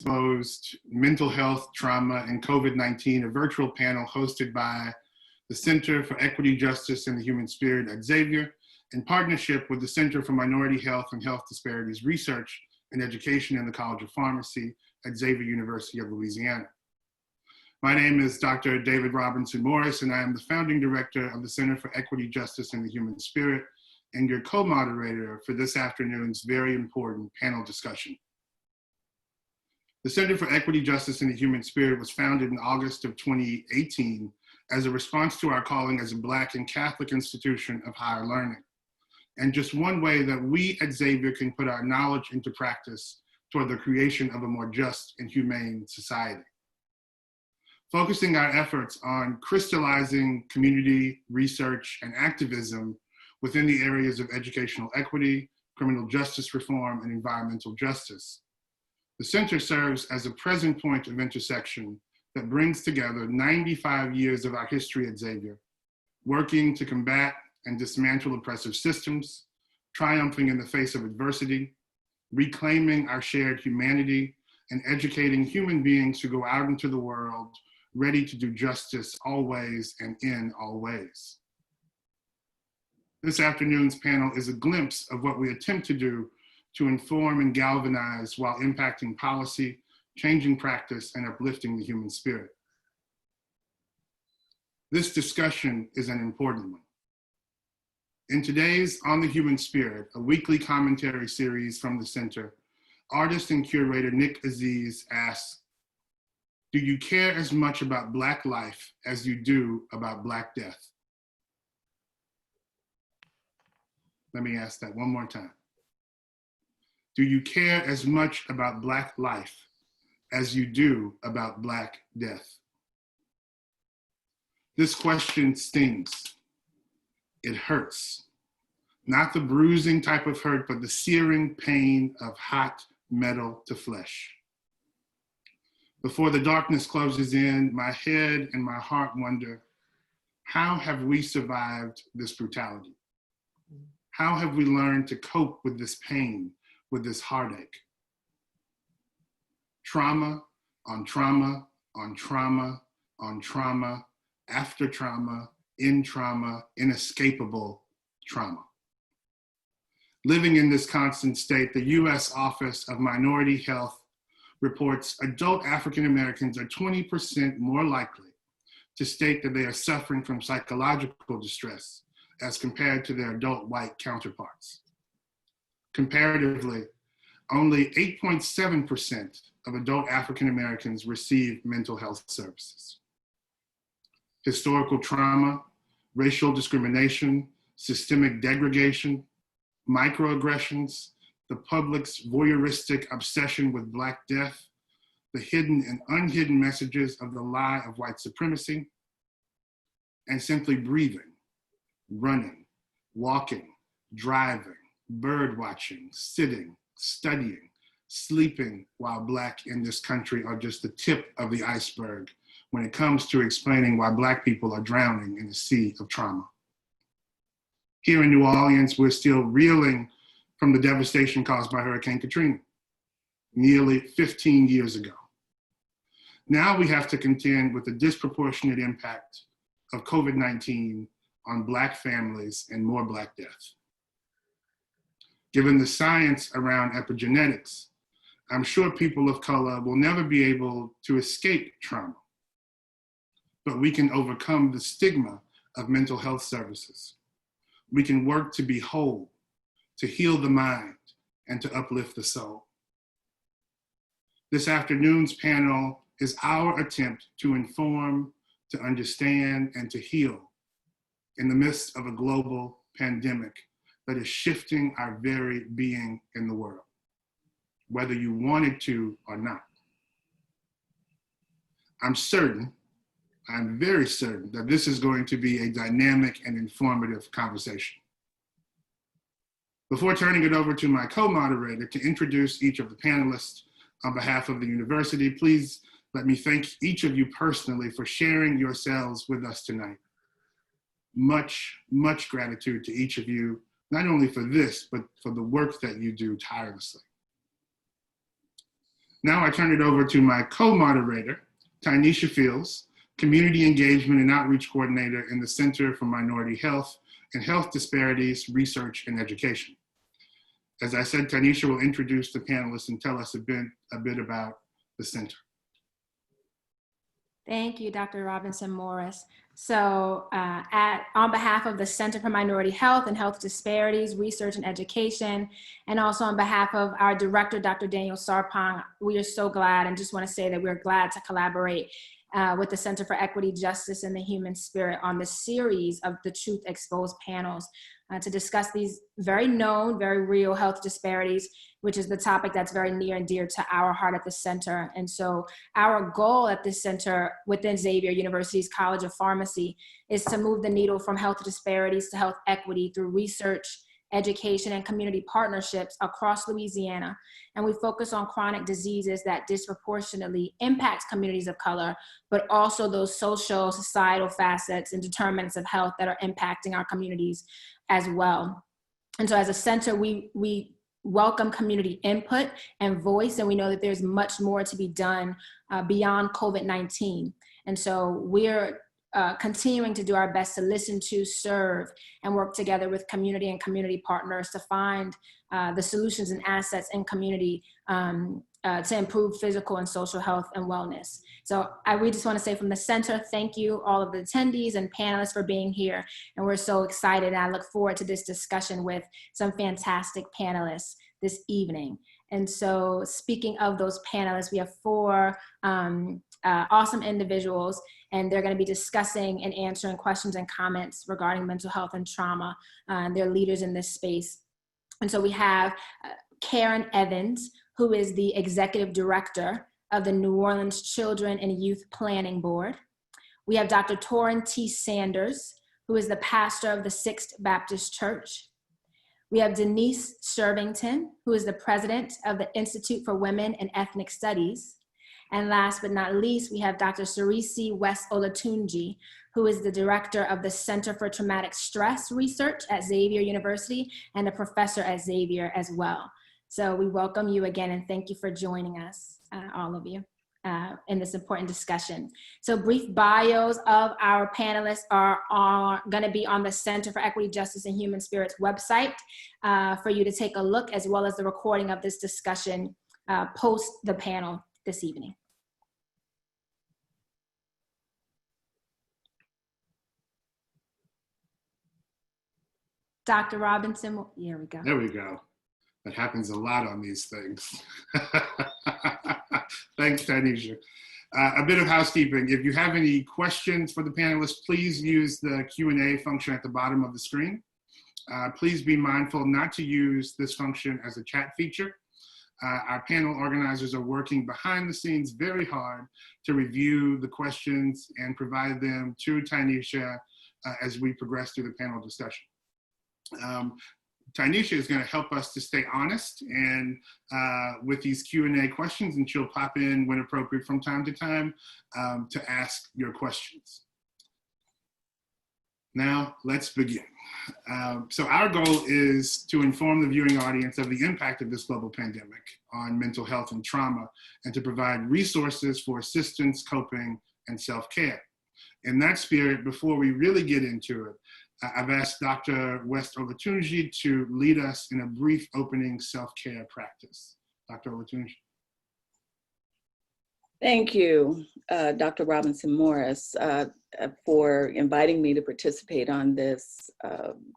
Exposed, Mental Health, Trauma, and COVID-19, a virtual panel hosted by the Center for Equity, Justice, and the Human Spirit at Xavier, in partnership with the Center for Minority Health and Health Disparities Research and Education in the College of Pharmacy at Xavier University of Louisiana. My name is Dr. David Robinson Morris, and I am the founding director of the Center for Equity, Justice, and the Human Spirit, and your co-moderator for this afternoon's very important panel discussion. The Center for Equity, Justice, and the Human Spirit was founded in August of 2018 as a response to our calling as a Black and Catholic institution of higher learning, and just one way that we at Xavier can put our knowledge into practice toward the creation of a more just and humane society. Focusing our efforts on crystallizing community research and activism within the areas of educational equity, criminal justice reform, and environmental justice. The center serves as a present point of intersection that brings together 95 years of our history at Xavier, working to combat and dismantle oppressive systems, triumphing in the face of adversity, reclaiming our shared humanity, and educating human beings who go out into the world ready to do justice always and in all ways. This afternoon's panel is a glimpse of what we attempt to do to inform and galvanize while impacting policy, changing practice, and uplifting the human spirit. This discussion is an important one. In today's On the Human Spirit, a weekly commentary series from the center, artist and curator Nick Aziz asks, do you care as much about Black life as you do about Black death? Let me ask that one more time. Do you care as much about Black life as you do about Black death? This question stings. It hurts. Not the bruising type of hurt, but the searing pain of hot metal to flesh. Before the darkness closes in, my head and my heart wonder, how have we survived this brutality? How have we learned to cope with this pain, with this heartache? Trauma on trauma on trauma on trauma, after trauma, inescapable trauma. Living in this constant state, the US Office of Minority Health reports adult African Americans are 20% more likely to state that they are suffering from psychological distress as compared to their adult white counterparts. Comparatively, only 8.7% of adult African Americans receive mental health services. Historical trauma, racial discrimination, systemic degradation, microaggressions, the public's voyeuristic obsession with Black death, the hidden and unhidden messages of the lie of white supremacy, and simply breathing, running, walking, driving, bird watching, sitting, studying, sleeping while Black in this country are just the tip of the iceberg when it comes to explaining why Black people are drowning in a sea of trauma. Here in New Orleans, we're still reeling from the devastation caused by Hurricane Katrina, nearly 15 years ago. Now we have to contend with the disproportionate impact of COVID-19 on Black families and more Black death. Given the science around epigenetics, I'm sure people of color will never be able to escape trauma, but we can overcome the stigma of mental health services. We can work to be whole, to heal the mind, and to uplift the soul. This afternoon's panel is our attempt to inform, to understand, and to heal in the midst of a global pandemic that is shifting our very being in the world, whether you wanted to or not. I'm very certain that this is going to be a dynamic and informative conversation. Before turning it over to my co-moderator to introduce each of the panelists on behalf of the university, please let me thank each of you personally for sharing yourselves with us tonight. Much, much gratitude to each of you, not only for this, but for the work that you do tirelessly. Now I turn it over to my co-moderator, Tynesha Fields, Community Engagement and Outreach Coordinator in the Center for Minority Health and Health Disparities Research and Education. As I said, Tynesha will introduce the panelists and tell us a bit about the center. Thank you, Dr. Robinson Morris. So on behalf of the Center for Minority Health and Health Disparities, Research and Education, and also on behalf of our director, Dr. Daniel Sarpong, we are so glad and just want to say that we're glad to collaborate with the Center for Equity, Justice, and the Human Spirit on this series of the Truth Exposed panels to discuss these very known, very real health disparities, which is the topic that's very near and dear to our heart at the center. And so our goal at this center within Xavier University's College of Pharmacy is to move the needle from health disparities to health equity through research, education, and community partnerships across Louisiana. And we focus on chronic diseases that disproportionately impact communities of color, but also those social, societal facets and determinants of health that are impacting our communities as well. And so as a center, we welcome community input and voice, and we know that there's much more to be done beyond COVID-19. And so we're continuing to do our best to listen to, serve, and work together with community and community partners to find the solutions and assets in community to improve physical and social health and wellness. So we just want to say from the center, thank you all of the attendees and panelists for being here. And we're so excited. And I look forward to this discussion with some fantastic panelists this evening. And so speaking of those panelists, we have four awesome individuals, and they're going to be discussing and answering questions and comments regarding mental health and trauma. They're leaders in this space. And so we have Karen Evans, who is the Executive Director of the New Orleans Children and Youth Planning Board. We have Dr. Torrin T. Sanders, who is the pastor of the Sixth Baptist Church. We have Denise Shervington, who is the president of the Institute for Women and Ethnic Studies. And last but not least, we have Dr. Sarisi West Olatunji, who is the director of the Center for Traumatic Stress Research at Xavier University and a professor at Xavier as well. So we welcome you again and thank you for joining us, all of you, in this important discussion. So brief bios of our panelists are going to be on the Center for Equity, Justice, and Human Spirits website for you to take a look, as well as the recording of this discussion post the panel this evening. Dr. Robinson, here we go. There we go. That happens a lot on these things. Thanks, Tynesha. A bit of housekeeping. If you have any questions for the panelists, please use the Q&A function at the bottom of the screen. Please be mindful not to use this function as a chat feature. Our panel organizers are working behind the scenes very hard to review the questions and provide them to Tynesha as we progress through the panel discussion. Tynesha is going to help us to stay honest and with these Q&A questions, and she'll pop in when appropriate from time to time to ask your questions. Now, let's begin. So our goal is to inform the viewing audience of the impact of this global pandemic on mental health and trauma, and to provide resources for assistance, coping, and self-care. In that spirit, before we really get into it, I've asked Dr. West Olatunji to lead us in a brief opening self-care practice. Dr. Olatunji. Thank you, Dr. Robinson Morris, for inviting me to participate on this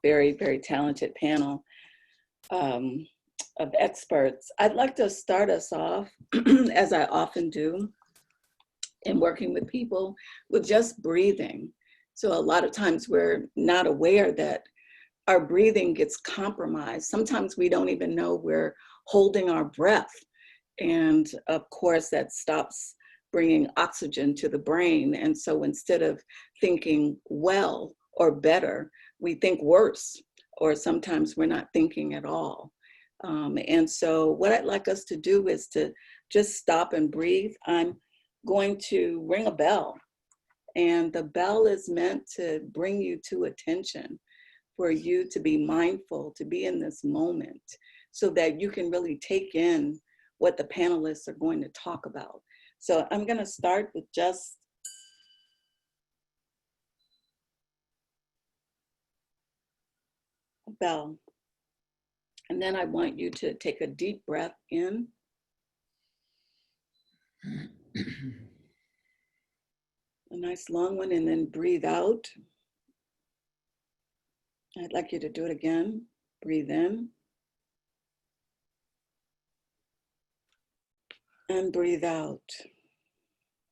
very, very talented panel of experts. I'd like to start us off, as I often do, in working with people, with just breathing. So a lot of times we're not aware that our breathing gets compromised. Sometimes we don't even know we're holding our breath. And of course that stops bringing oxygen to the brain. And so instead of thinking well or better, we think worse, or sometimes we're not thinking at all. And so what I'd like us to do is to just stop and breathe. I'm going to ring a bell. And the bell is meant to bring you to attention, for you to be mindful, to be in this moment, so that you can really take in what the panelists are going to talk about. So I'm going to start with just a bell. And then I want you to take a deep breath in. A nice long one, and then breathe out. I'd like you to do it again. Breathe in. And breathe out.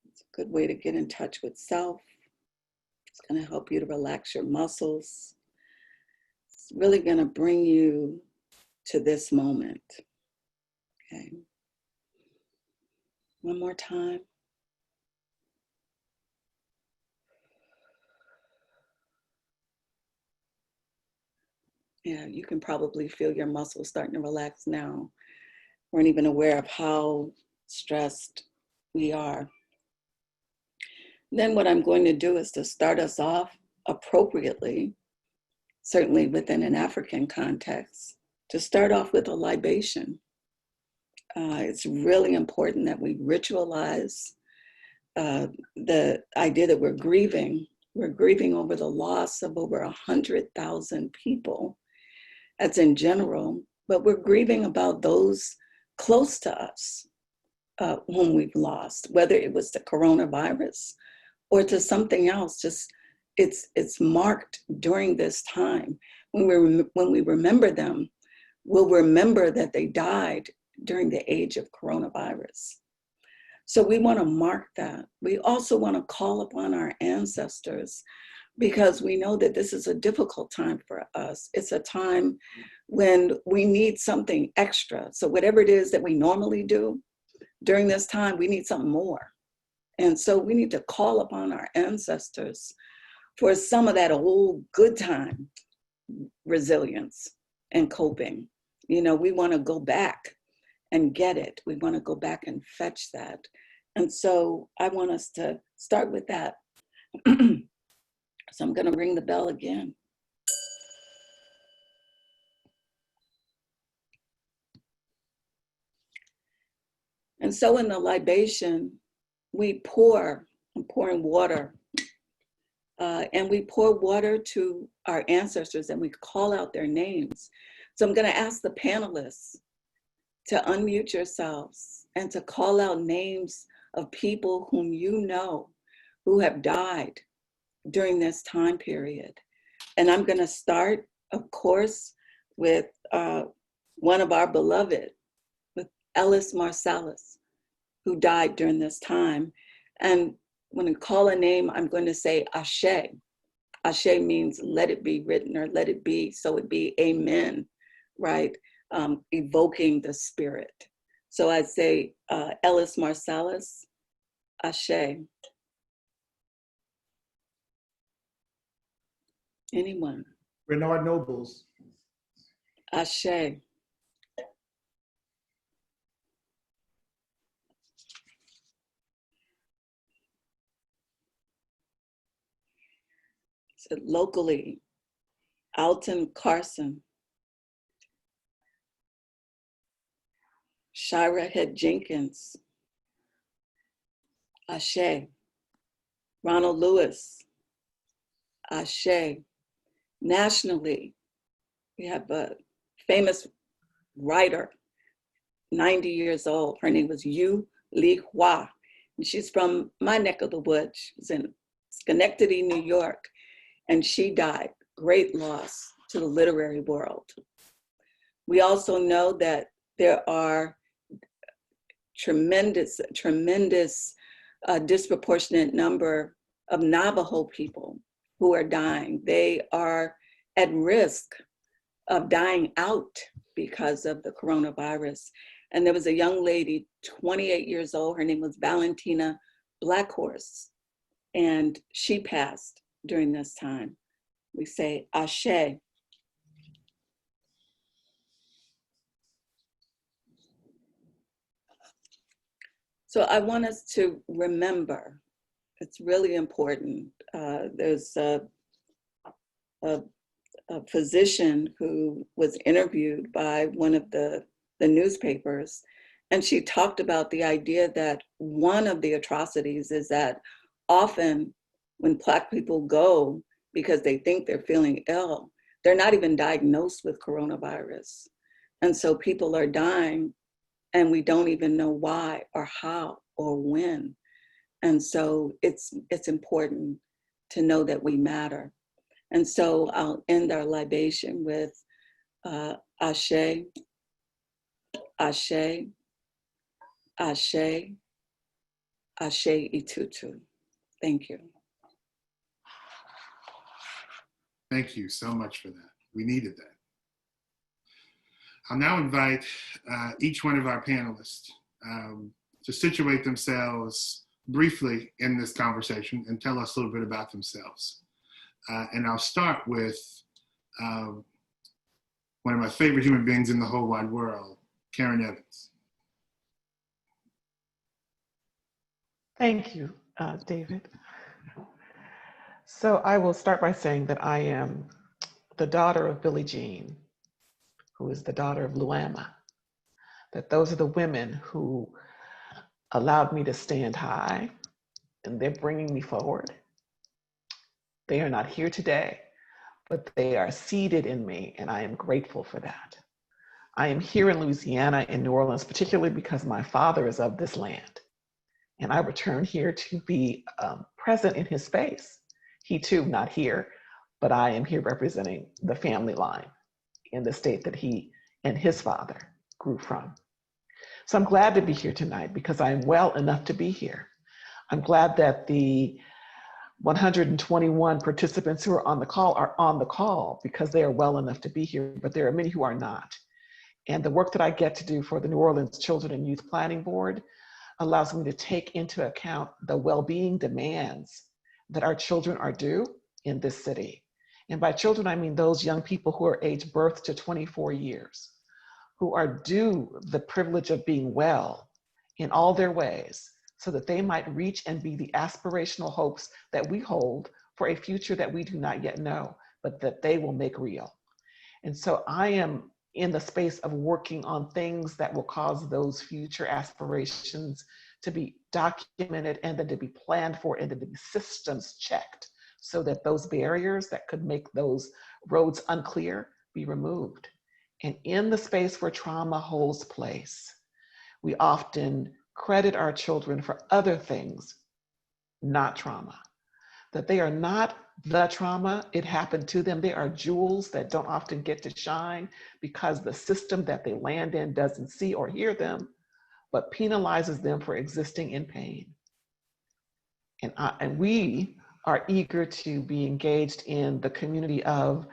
It's a good way to get in touch with self. It's going to help you to relax your muscles. It's really going to bring you to this moment. Okay. One more time. Yeah, you can probably feel your muscles starting to relax now. Weren't even aware of how stressed we are. Then what I'm going to do is to start us off appropriately, certainly within an African context, to start off with a libation. It's really important that we ritualize the idea that we're grieving. We're grieving over the loss of over 100,000 people. That's in general, but we're grieving about those close to us whom we've lost, whether it was the coronavirus or to something else. Just it's marked during this time. When we remember them, we'll remember that they died during the age of coronavirus. So we want to mark that. We also want to call upon our ancestors, because we know that this is a difficult time for us. It's a time when we need something extra. So whatever it is that we normally do during this time, we need something more. And so we need to call upon our ancestors for some of that old good time resilience and coping. You know, we want to go back and get it. We want to go back and fetch that. And so I want us to start with that. So I'm going to ring the bell again. And so in the libation, we I'm pouring water, and we pour water to our ancestors and we call out their names. So I'm going to ask the panelists to unmute yourselves and to call out names of people whom you know who have died during this time period. And I'm going to start, of course, with one of our beloved, with Ellis Marsalis, who died during this time. And when I call a name, I'm going to say Ashe. Ashe means let it be written, or let it be, so it be, amen, right? Evoking the spirit. So I'd say Ellis Marsalis, Ashe. Anyone? Bernard Nobles. Ashe. So locally, Alton Carson, Shira Head Jenkins, Ashe. Ronald Lewis, Ashe. Nationally, we have a famous writer, 90 years old. Her name was Yu Li Hua. And she's from my neck of the woods. She was in Schenectady, New York, and she died. Great loss to the literary world. We also know that there are tremendous disproportionate number of Navajo people who are dying. They are at risk of dying out because of the coronavirus. And there was a young lady, 28 years old, her name was Valentina Blackhorse, and she passed during this time. We say Ashe. So I want us to remember, it's really important. There's a physician who was interviewed by one of the newspapers, And she talked about the idea that one of the atrocities is that often when Black people go because they think they're feeling ill, they're not even diagnosed with coronavirus. And so people are dying and we don't even know why or how or when. And so it's important to know that we matter. And so I'll end our libation with Ashe, Ashe, Ashe, Ashe Itutu. Thank you. Thank you so much for that. We needed that. I'll now invite each one of our panelists to situate themselves briefly in this conversation and tell us a little bit about themselves. And I'll start with one of my favorite human beings in the whole wide world, Karen Evans. Thank you, David. So I will start by saying that I am the daughter of Billie Jean, who is the daughter of Luama, that those are the women who allowed me to stand high, and they're bringing me forward. They are not here today, but they are seated in me, and I am grateful for that. I am here in Louisiana, in New Orleans, particularly because my father is of this land. And I returned here to be present in his space. He too, not here, but I am here representing the family line in the state that he and his father grew from. So I'm glad to be here tonight because I'm well enough to be here. I'm glad that the 121 participants who are on the call because they are well enough to be here, but there are many who are not. And the work that I get to do for the New Orleans Children and Youth Planning Board allows me to take into account the well-being demands that our children are due in this city. And by children, I mean those young people who are aged birth to 24 years, who are due the privilege of being well in all their ways, so that they might reach and be the aspirational hopes that we hold for a future that we do not yet know, but that they will make real. And so I am in the space of working on things that will cause those future aspirations to be documented and then to be planned for and then to be systems checked so that those barriers that could make those roads unclear be removed. And in the space where trauma holds place, we often credit our children for other things, not trauma. That they are not the trauma, it happened to them. They are jewels that don't often get to shine because the system that they land in doesn't see or hear them, but penalizes them for existing in pain. And we are eager to be engaged in the community of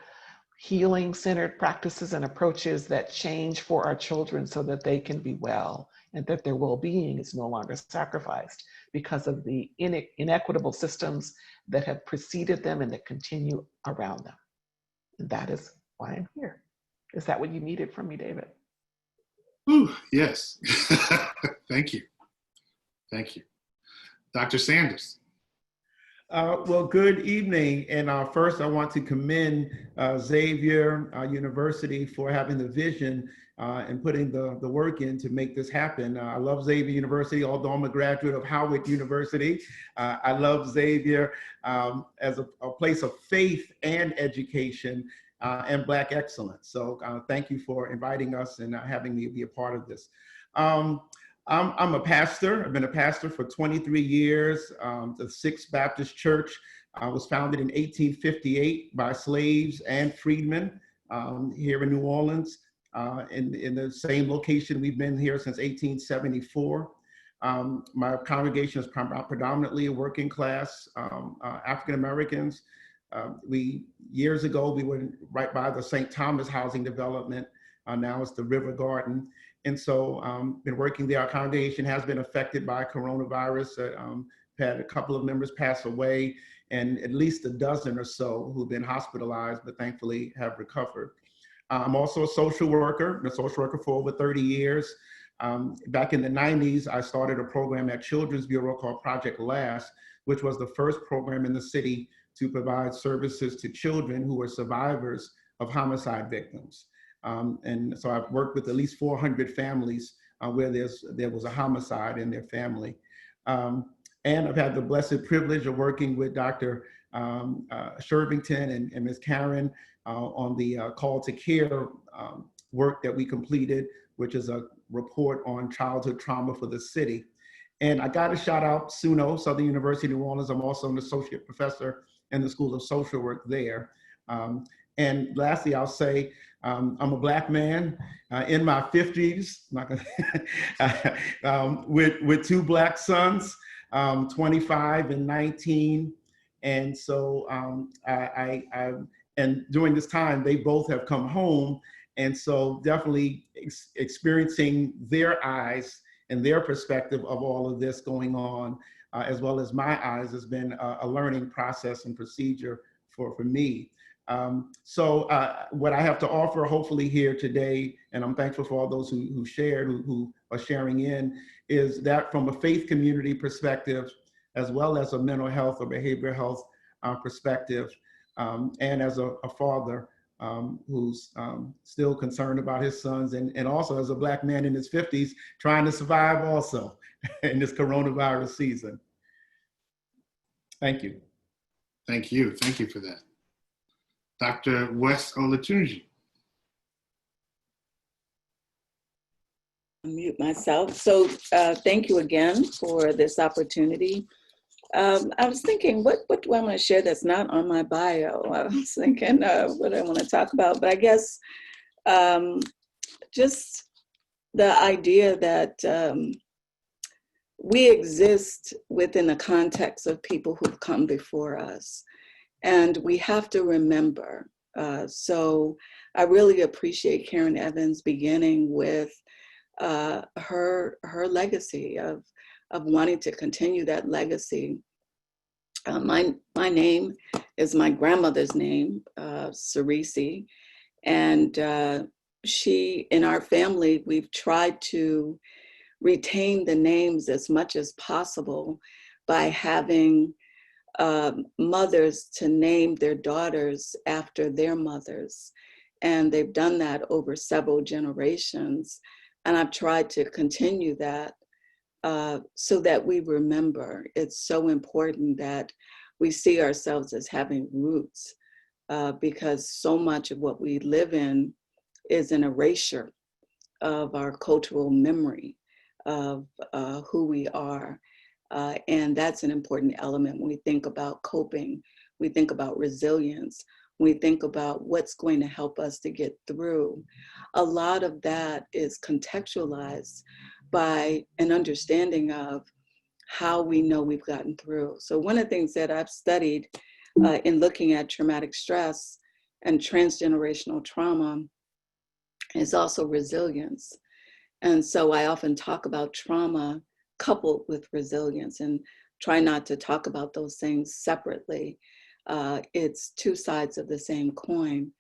healing-centered practices and approaches that change for our children so that they can be well and that their well-being is no longer sacrificed because of the inequitable systems that have preceded them and that continue around them. And that is why I'm here. Is that what you needed from me, David? Ooh, yes. Thank you. Thank you. Dr. Sanders. Well, good evening. And first, I want to commend Xavier University for having the vision and putting the work in to make this happen. I love Xavier University, although I'm a graduate of Howard University. I love Xavier as a place of faith and education and Black excellence. So thank you for inviting us and having me be a part of this. I'm a pastor. I've been a pastor for 23 years. The Sixth Baptist Church was founded in 1858 by slaves and freedmen here in New Orleans. In the same location, we've been here since 1874. My congregation is predominantly working class African Americans. Years ago, we were right by the St. Thomas housing development. Now it's the River Garden. And so been working there. Our congregation has been affected by coronavirus. Had a couple of members pass away and at least a dozen or so who've been hospitalized, but thankfully have recovered. I'm also a social worker, been a social worker for over 30 years. Back in the 90s, I started a program at Children's Bureau called Project Last, which was the first program in the city to provide services to children who were survivors of homicide victims. And so I've worked with at least 400 families where there was a homicide in their family. And I've had the blessed privilege of working with Dr. Shervington and Ms. Karen on the Call to Care work that we completed, which is a report on childhood trauma for the city. And I got to shout out SUNO, Southern University of New Orleans. I'm also an associate professor in the School of Social Work there. And lastly, I'll say I'm a Black man in my 50s, not gonna, with two Black sons, 25 and 19. And so and during this time, they both have come home. And so definitely experiencing their eyes and their perspective of all of this going on, as well as my eyes, has been a learning process and procedure for me. So what I have to offer, hopefully here today, and I'm thankful for all those who shared, who are sharing in, is that from a faith community perspective, as well as a mental health or behavioral health perspective, and as a father who's still concerned about his sons, and also as a Black man in his 50s trying to survive also in this coronavirus season. Thank you. Thank you. Thank you for that. Dr. Wes Olatunji. Unmute myself. So thank you again for this opportunity. I was thinking, what do I want to share that's not on my bio? I was thinking what I want to talk about, but I guess just the idea that we exist within the context of people who've come before us. And we have to remember. So I really appreciate Karen Evans beginning with her legacy of wanting to continue that legacy. My name is my grandmother's name, Cerisi, and she, in our family, we've tried to retain the names as much as possible by having mothers to name their daughters after their mothers. And they've done that over several generations. And I've tried to continue that so that we remember. It's so important that we see ourselves as having roots because so much of what we live in is an erasure of our cultural memory of who we are. And that's an important element when we think about coping, we think about resilience, we think about what's going to help us to get through. A lot of that is contextualized by an understanding of how we know we've gotten through. So one of the things that I've studied in looking at traumatic stress and transgenerational trauma is also resilience. And so I often talk about trauma coupled with resilience and try not to talk about those things separately. It's two sides of the same coin.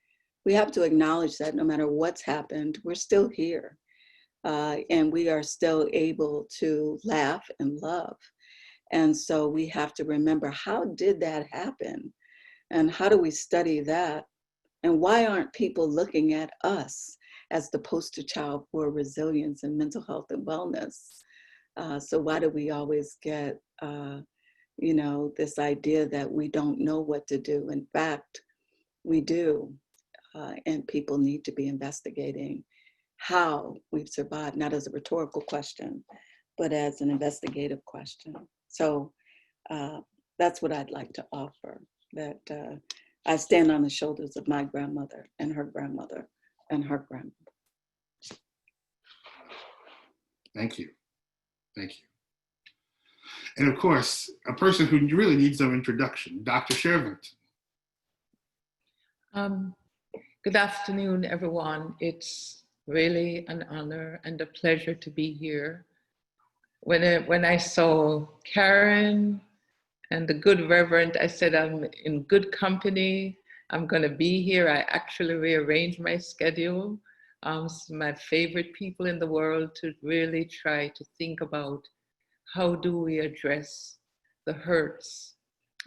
We have to acknowledge that no matter what's happened, we're still here. And we are still able to laugh and love. And so we have to remember, how did that happen? And how do we study that? And why aren't people looking at us as the poster child for resilience and mental health and wellness? So why do we always get, this idea that we don't know what to do? In fact, we do. And people need to be investigating how we've survived, not as a rhetorical question, but as an investigative question. So that's what I'd like to offer, that I stand on the shoulders of my grandmother and her grandmother and her grandmother. Thank you. Thank you. And of course, a person who really needs no introduction, Dr. Shervington. Good afternoon, everyone. It's really an honor and a pleasure to be here. When I saw Karen and the good Reverend, I said, I'm in good company. I'm gonna be here. I actually rearranged my schedule. My favorite people in the world to really try to think about how do we address the hurts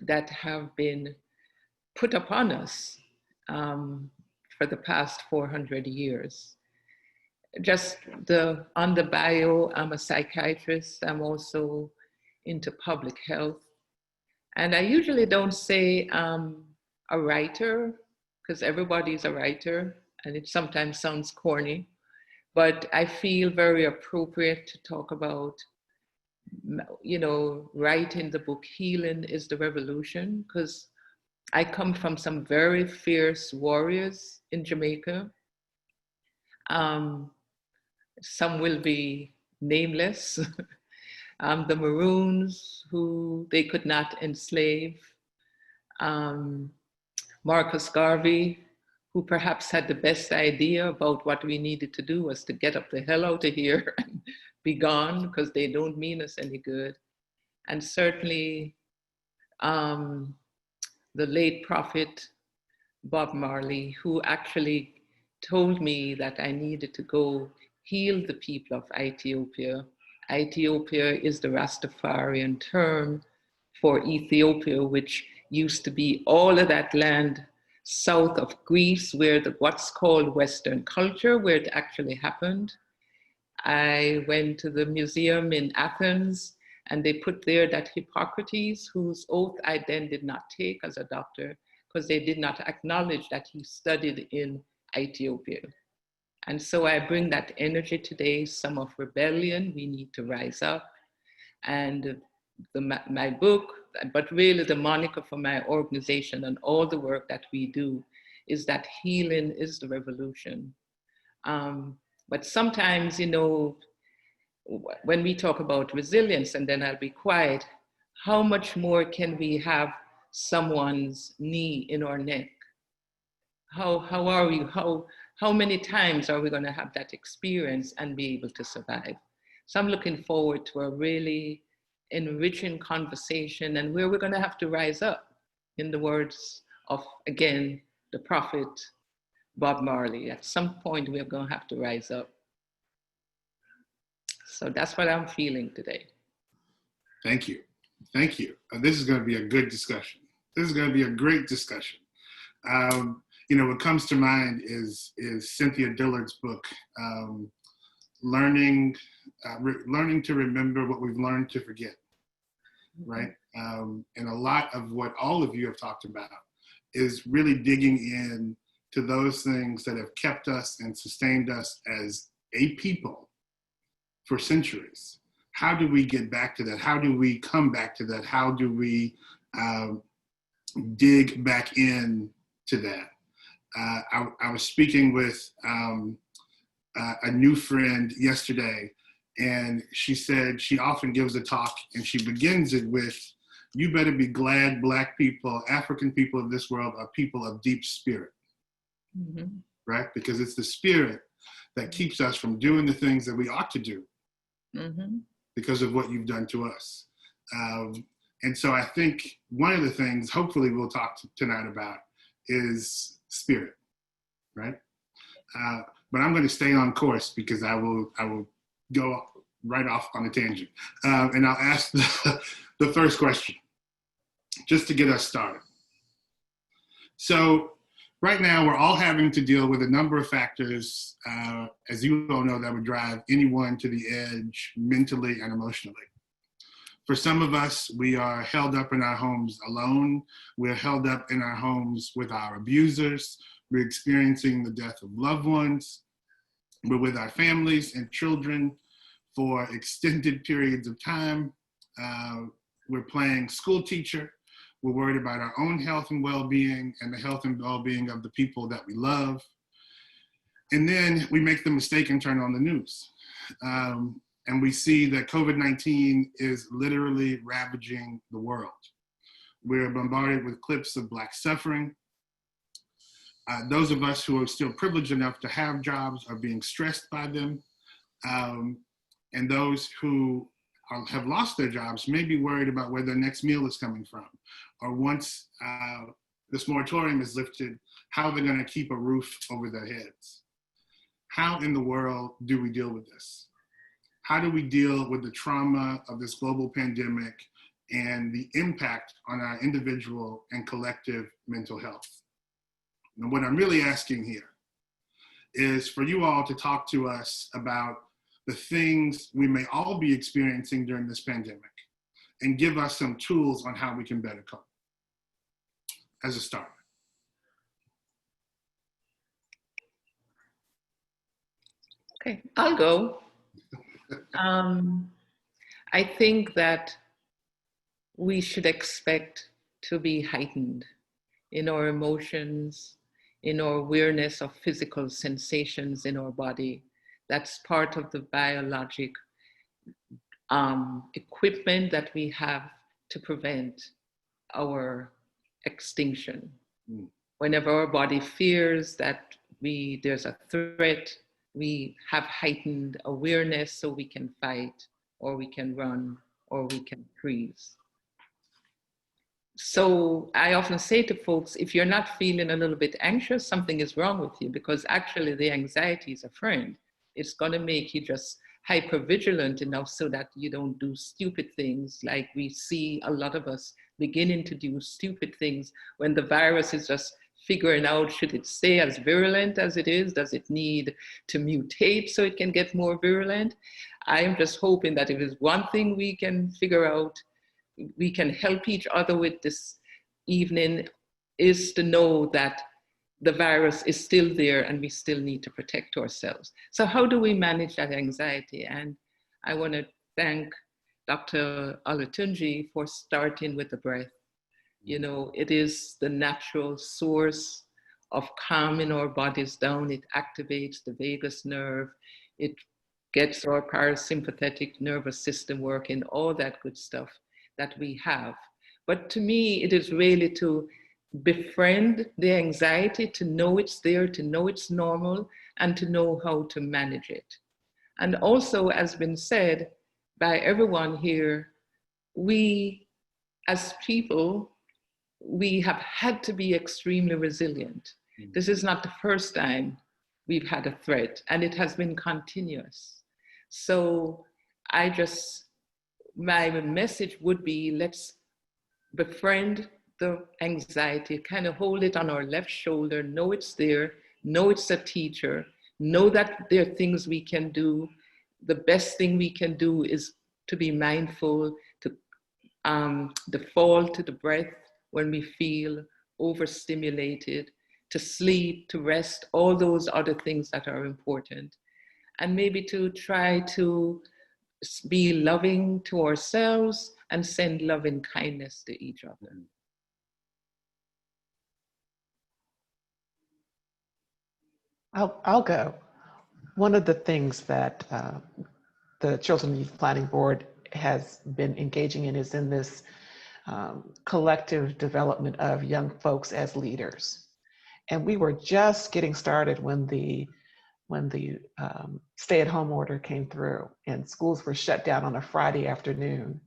that have been put upon us for the past 400 years. just on the bio, I'm a psychiatrist. I'm also into public health. And I usually don't say I'm a writer, because everybody's a writer, and it sometimes sounds corny, but I feel very appropriate to talk about, writing the book Healing is the Revolution, because I come from some very fierce warriors in Jamaica. Some will be nameless. The Maroons, who they could not enslave. Marcus Garvey, who perhaps had the best idea about what we needed to do was to get up the hell out of here and be gone, because they don't mean us any good. And certainly the late prophet Bob Marley, who actually told me that I needed to go heal the people of Ethiopia. Ethiopia is the Rastafarian term for Ethiopia, which used to be all of that land south of Greece, where what's called Western culture, where it actually happened. I went to the museum in Athens, and they put there that Hippocrates, whose oath I then did not take as a doctor, because they did not acknowledge that he studied in Ethiopia. And so I bring that energy today, some of rebellion, we need to rise up. And my book, but really the moniker for my organization and all the work that we do, is that healing is the revolution. But sometimes, when we talk about resilience, and then I'll be quiet, how much more can we have someone's knee in our neck? How many times are we going to have that experience and be able to survive? So I'm looking forward to a really enriching conversation, and where we're going to have to rise up, in the words of, again, the prophet Bob Marley. At some point, we're going to have to rise up. So that's what I'm feeling today. Thank you. Thank you. This is going to be a good discussion. This is going to be a great discussion. What comes to mind is Cynthia Dillard's book, learning to remember what we've learned to forget, right? And a lot of what all of you have talked about is really digging in to those things that have kept us and sustained us as a people for centuries. How do we get back to that? How do we come back to that? How do we dig back in to that? I was speaking with a new friend yesterday, and she said she often gives a talk, and she begins it with, "You better be glad Black people, African people of this world, are people of deep spirit," right? Because it's the spirit that keeps us from doing the things that we ought to do because of what you've done to us. And so I think one of the things, hopefully we'll talk tonight about, is spirit, right? But I'm going to stay on course, because I will go right off on a tangent. And I'll ask the first question, just to get us started. So right now, we're all having to deal with a number of factors, as you all know, that would drive anyone to the edge mentally and emotionally. For some of us, we are held up in our homes alone. We're held up in our homes with our abusers. We're experiencing the death of loved ones. We're with our families and children for extended periods of time. We're playing school teacher. We're worried about our own health and well-being and the health and well-being of the people that we love. And then we make the mistake and turn on the news. And we see that COVID-19 is literally ravaging the world. We're bombarded with clips of Black suffering. Those of us who are still privileged enough to have jobs are being stressed by them. And those who have lost their jobs may be worried about where their next meal is coming from, or once this moratorium is lifted, how they're going to keep a roof over their heads. How in the world do we deal with this? How do we deal with the trauma of this global pandemic and the impact on our individual and collective mental health? And what I'm really asking here is for you all to talk to us about the things we may all be experiencing during this pandemic and give us some tools on how we can better cope as a start. Okay, I'll go. I think that we should expect to be heightened in our emotions, in our awareness of physical sensations in our body. That's part of the biologic equipment that we have to prevent our extinction. Whenever our body fears that there's a threat, we have heightened awareness so we can fight, or we can run, or we can freeze. So I often say to folks, if you're not feeling a little bit anxious, something is wrong with you, because actually the anxiety is a friend. It's going to make you just hypervigilant enough so that you don't do stupid things, like we see a lot of us beginning to do stupid things when the virus is just figuring out, should it stay as virulent as it is? Does it need to mutate so it can get more virulent? I'm just hoping that if there's one thing we can figure out, we can help each other with this evening, is to know that the virus is still there and we still need to protect ourselves. So how do we manage that anxiety? And I want to thank Dr. Olatunji for starting with the breath. You know, it is the natural source of calming our bodies down. It activates the vagus nerve. It gets our parasympathetic nervous system working, all that good stuff that we have. But to me, it is really to befriend the anxiety, to know it's there, to know it's normal, and to know how to manage it. And also, as been said by everyone here, we as people, we have had to be extremely resilient. This is not the first time we've had a threat, and it has been continuous. So my message would be, let's befriend the anxiety, kind of hold it on our left shoulder, know it's there, know it's a teacher, know that there are things we can do. The best thing we can do is to be mindful, to default to the breath when we feel overstimulated, to sleep, to rest, all those other things that are important. And maybe to try to be loving to ourselves and send loving kindness to each other. I'll go. One of the things that the Children and Youth Planning Board has been engaging in is in this collective development of young folks as leaders. And we were just getting started when the stay-at-home order came through and schools were shut down on a Friday afternoon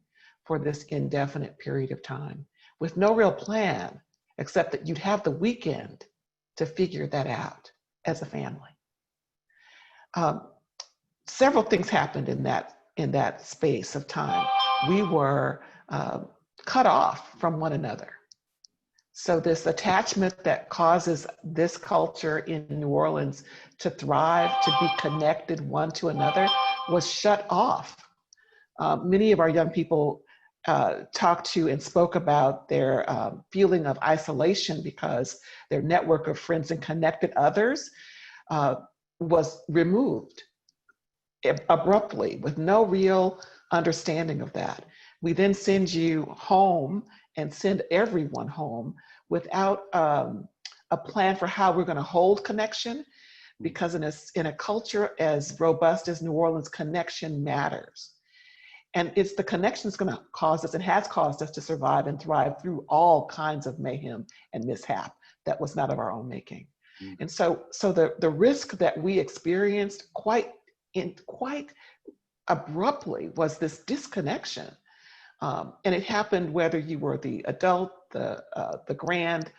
for this indefinite period of time with no real plan, except that you'd have the weekend to figure that out as a family. Several things happened in that space of time. We were cut off from one another. So this attachment that causes this culture in New Orleans to thrive, to be connected one to another, was shut off. Many of our young people talked to and spoke about their feeling of isolation because their network of friends and connected others was removed abruptly with no real understanding of that. We then send you home and send everyone home without a plan for how we're going to hold connection, because in a culture as robust as New Orleans, connection matters. And it's the connection that's going to cause us and has caused us to survive and thrive through all kinds of mayhem and mishap that was not of our own making. And so the risk that we experienced quite abruptly was this disconnection. And it happened whether you were the adult, the grandparent,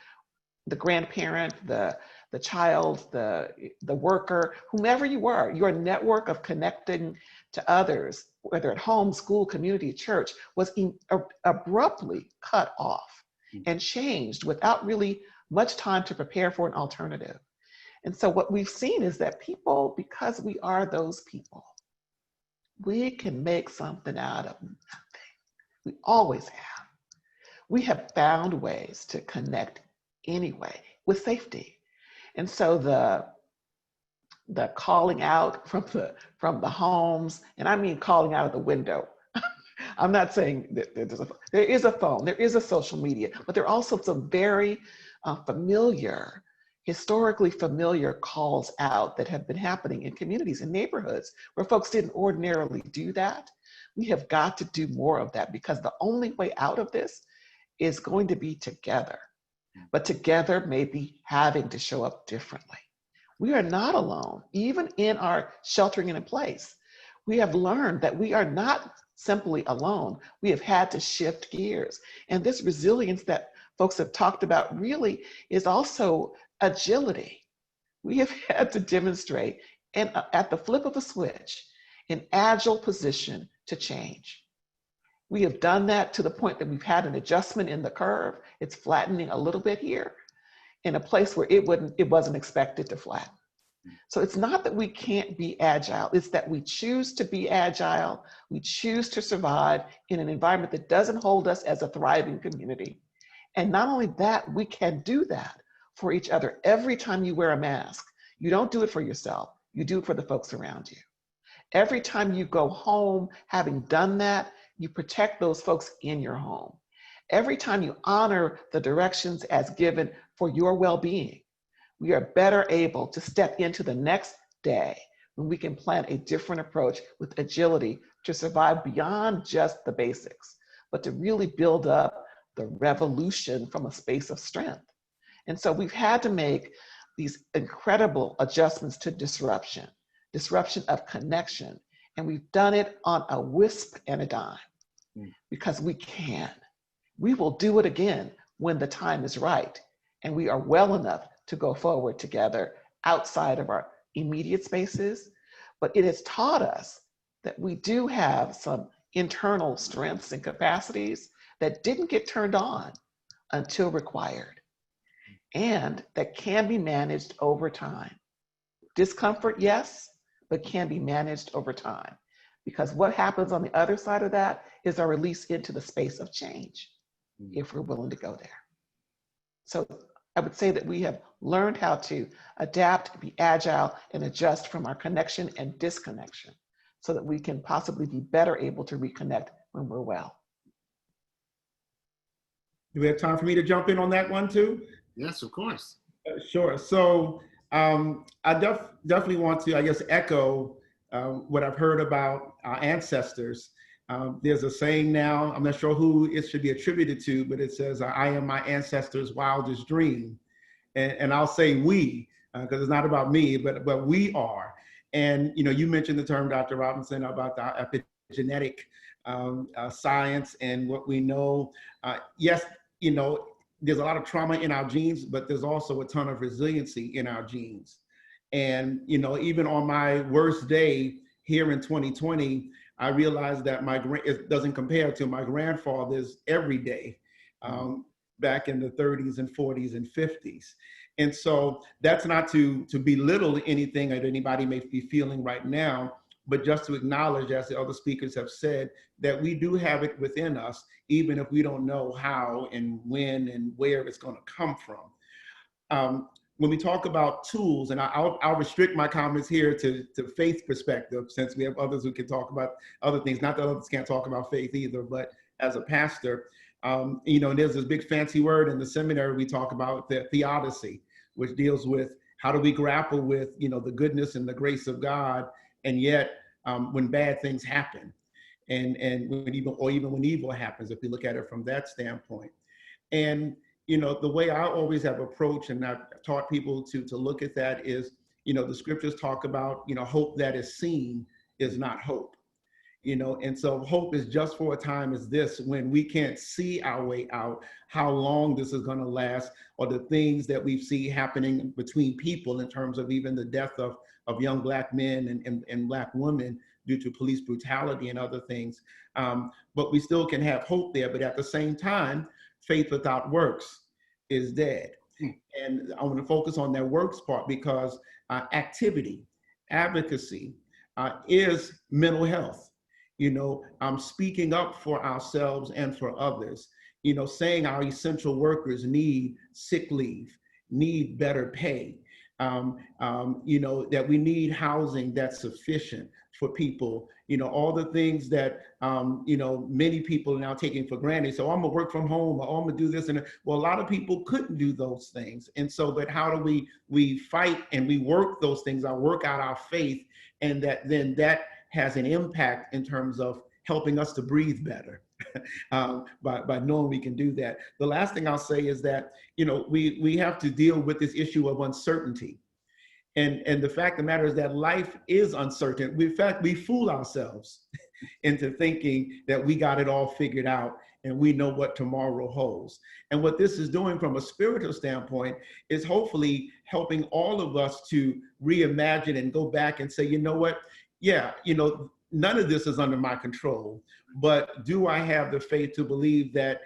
the child, the worker, whomever you were, your network of connecting to others, whether at home, school, community, church, was abruptly cut off and changed without really much time to prepare for an alternative. And so what we've seen is that people, because we are those people, we can make something out of nothing. We always have. We have found ways to connect anyway with safety. And so the calling out from the homes, and I mean calling out of the window. I'm not saying that there is a phone, there is a social media, but there are also some very familiar, historically familiar calls out that have been happening in communities and neighborhoods where folks didn't ordinarily do that. We have got to do more of that, because the only way out of this is going to be together, but together maybe having to show up differently. We are not alone, even in our sheltering in place. We have learned that we are not simply alone. We have had to shift gears. And this resilience that folks have talked about really is also agility. We have had to demonstrate, and at the flip of a switch, an agile position to change. We have done that to the point that we've had an adjustment in the curve. It's flattening a little bit here in a place where it wasn't expected to flatten. So it's not that we can't be agile, it's that we choose to be agile, we choose to survive in an environment that doesn't hold us as a thriving community. And not only that, we can do that for each other. Every time you wear a mask, you don't do it for yourself, you do it for the folks around you. Every time you go home, having done that, you protect those folks in your home. Every time you honor the directions as given for your well-being, we are better able to step into the next day when we can plan a different approach with agility to survive beyond just the basics, but to really build up the revolution from a space of strength. And so we've had to make these incredible adjustments to disruption of connection. And we've done it on a wisp and a dime, because we can. We will do it again when the time is right. And we are well enough to go forward together outside of our immediate spaces. But it has taught us that we do have some internal strengths and capacities that didn't get turned on until required, and that can be managed over time. Discomfort, yes, but can be managed over time. Because what happens on the other side of that is our release into the space of change, if we're willing to go there. So I would say that we have learned how to adapt, be agile, and adjust from our connection and disconnection so that we can possibly be better able to reconnect when we're well. Do we have time for me to jump in on that one too? Yes, of course. Sure. So I definitely want to, I guess, echo what I've heard about our ancestors. There's a saying now, I'm not sure who it should be attributed to, but it says, I am my ancestors' wildest dream. And I'll say we, because it's not about me, but we are. And, you know, you mentioned the term, Dr. Robinson, about the epigenetic science and what we know. Yes, you know, there's a lot of trauma in our genes, but there's also a ton of resiliency in our genes. And, you know, even on my worst day here in 2020, I realized that it doesn't compare to my grandfather's every day back in the 30s and 40s and 50s. And so that's not to belittle anything that anybody may be feeling right now, but just to acknowledge, as the other speakers have said, that we do have it within us, even if we don't know how and when and where it's going to come from. When we talk about tools, and I'll restrict my comments here to faith perspective, since we have others who can talk about other things. Not that others can't talk about faith either, but as a pastor, you know, there's this big fancy word in the seminary we talk about, the theodicy, which deals with how do we grapple with, you know, the goodness and the grace of God, and yet when bad things happen, and even when evil happens, if we look at it from that standpoint. And you know, the way I always have approached, and I've taught people to look at that is, you know, the scriptures talk about, you know, hope that is seen is not hope. You know, and so hope is just for a time as this, when we can't see our way out, how long this is going to last, or the things that we see happening between people in terms of even the death of young Black men and Black women due to police brutality and other things. But we still can have hope there. But at the same time, faith without works is dead. And I want to focus on that works part because activity, advocacy is mental health. You know, speaking up for ourselves and for others, you know, saying our essential workers need sick leave, need better pay, you know, that we need housing that's sufficient for people, you know, all the things that, you know, many people are now taking for granted. So I'm gonna work from home, or I'm gonna do this. And well, a lot of people couldn't do those things. And so, but how do we fight and we work those things, I work out our faith, and that then that has an impact in terms of helping us to breathe better. By knowing we can do that. The last thing I'll say is that, you know, we have to deal with this issue of uncertainty. And the fact of the matter is that life is uncertain. In fact, we fool ourselves into thinking that we got it all figured out and we know what tomorrow holds. And what this is doing from a spiritual standpoint is hopefully helping all of us to reimagine and go back and say, you know what? Yeah, you know, none of this is under my control, but do I have the faith to believe that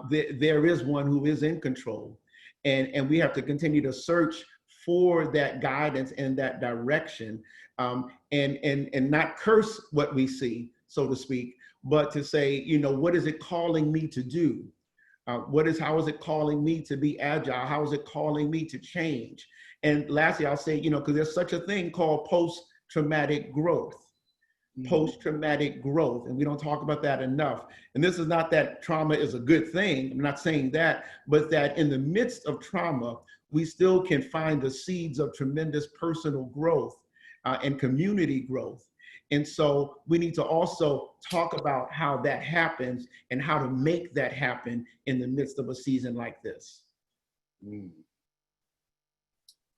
there is one who is in control? And we have to continue to search for that guidance and that direction, and not curse what we see, so to speak, but to say, you know, what is it calling me to do? How is it calling me to be agile? How is it calling me to change? And lastly, I'll say, you know, because there's such a thing called post-traumatic growth. Post-traumatic growth, and we don't talk about that enough. And this is not that trauma is a good thing, I'm not saying that, but that in the midst of trauma, we still can find the seeds of tremendous personal growth and community growth. And so we need to also talk about how that happens and how to make that happen in the midst of a season like this.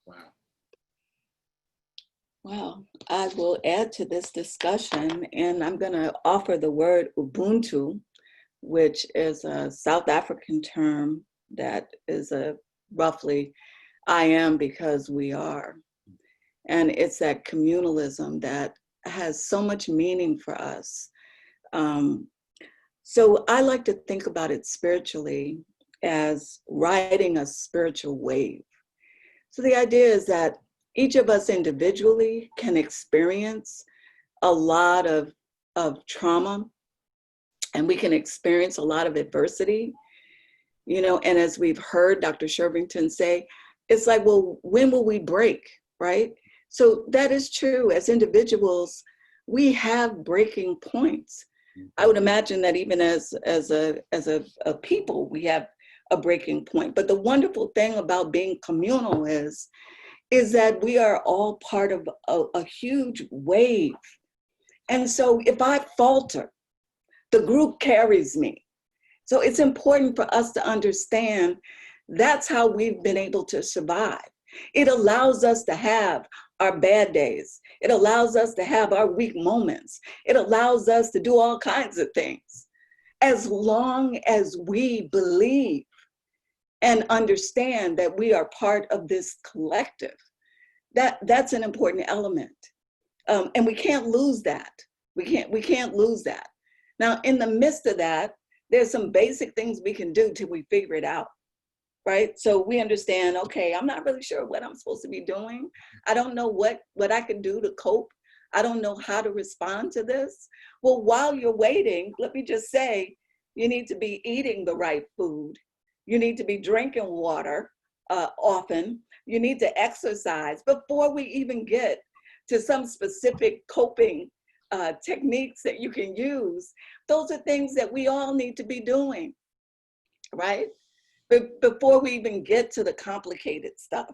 Wow. Well, I will add to this discussion, and I'm going to offer the word Ubuntu, which is a South African term that is a roughly I am because we are. And it's that communalism that has so much meaning for us. So I like to think about it spiritually as riding a spiritual wave. So the idea is that each of us individually can experience a lot of trauma, and we can experience a lot of adversity, you know, and as we've heard Dr. Shervington say, it's like, well, when will we break, right? So that is true. As individuals, we have breaking points. I would imagine that even as a people, we have a breaking point. But the wonderful thing about being communal is that we are all part of a huge wave. And so if I falter, the group carries me. So it's important for us to understand that's how we've been able to survive. It allows us to have our bad days. It allows us to have our weak moments. It allows us to do all kinds of things. As long as we believe and understand that we are part of this collective, that's an important element. And we can't lose that. We can't lose that. Now, in the midst of that, there's some basic things we can do till we figure it out, right? So we understand, okay, I'm not really sure what I'm supposed to be doing. I don't know what I can do to cope. I don't know how to respond to this. Well, while you're waiting, let me just say, you need to be eating the right food. You need to be drinking water often. You need to exercise before we even get to some specific coping techniques that you can use. Those are things that we all need to be doing, right? But before we even get to the complicated stuff,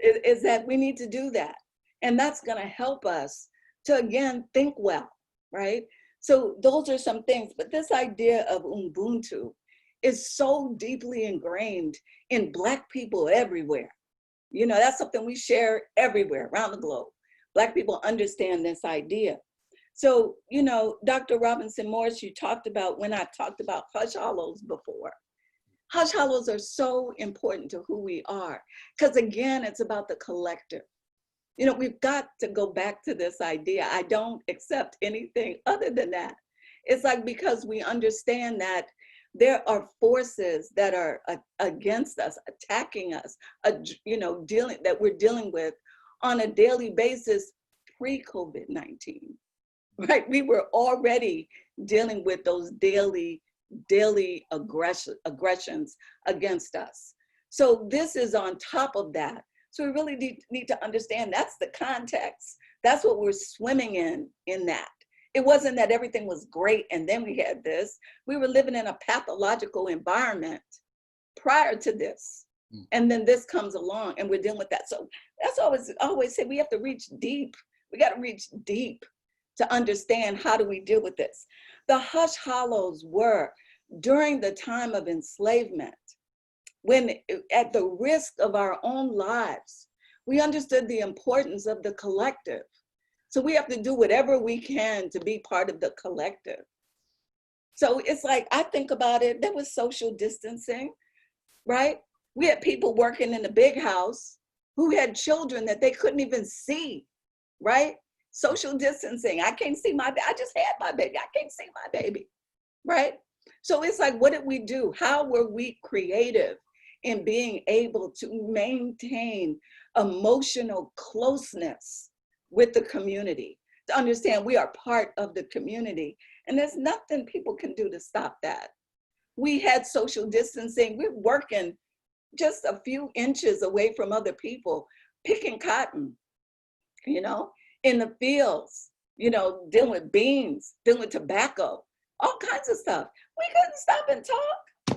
is that we need to do that. And that's gonna help us to, again, think well, right? So those are some things, but this idea of Ubuntu is so deeply ingrained in Black people everywhere. You know, that's something we share everywhere around the globe. Black people understand this idea. So, you know, Dr. Robinson Morris, you talked about, when I talked about hush hollows before. Hush hollows are so important to who we are, because again, it's about the collective. You know, we've got to go back to this idea. I don't accept anything other than that. It's like, because we understand that There are forces that are against us, attacking us, that we're dealing with on a daily basis pre-COVID-19, right? We were already dealing with those daily aggressions against us. So this is on top of that. So we really need to understand that's the context. That's what we're swimming in that. It wasn't that everything was great and then we had this. We were living in a pathological environment prior to this. And then this comes along and we're dealing with that. So that's always say we have to reach deep. We got to reach deep to understand how do we deal with this. The hush hollows were during the time of enslavement, when at the risk of our own lives, we understood the importance of the collective. So we have to do whatever we can to be part of the collective. So it's like, I think about it, there was social distancing, right? We had people working in the big house who had children that they couldn't even see, right? Social distancing, I can't see my baby, I just had my baby, I can't see my baby, right? So it's like, what did we do? How were we creative in being able to maintain emotional closeness with the community, to understand we are part of the community. And there's nothing people can do to stop that. We had social distancing. We're working just a few inches away from other people, picking cotton, in the fields, dealing with beans, dealing with tobacco, all kinds of stuff. We couldn't stop and talk. We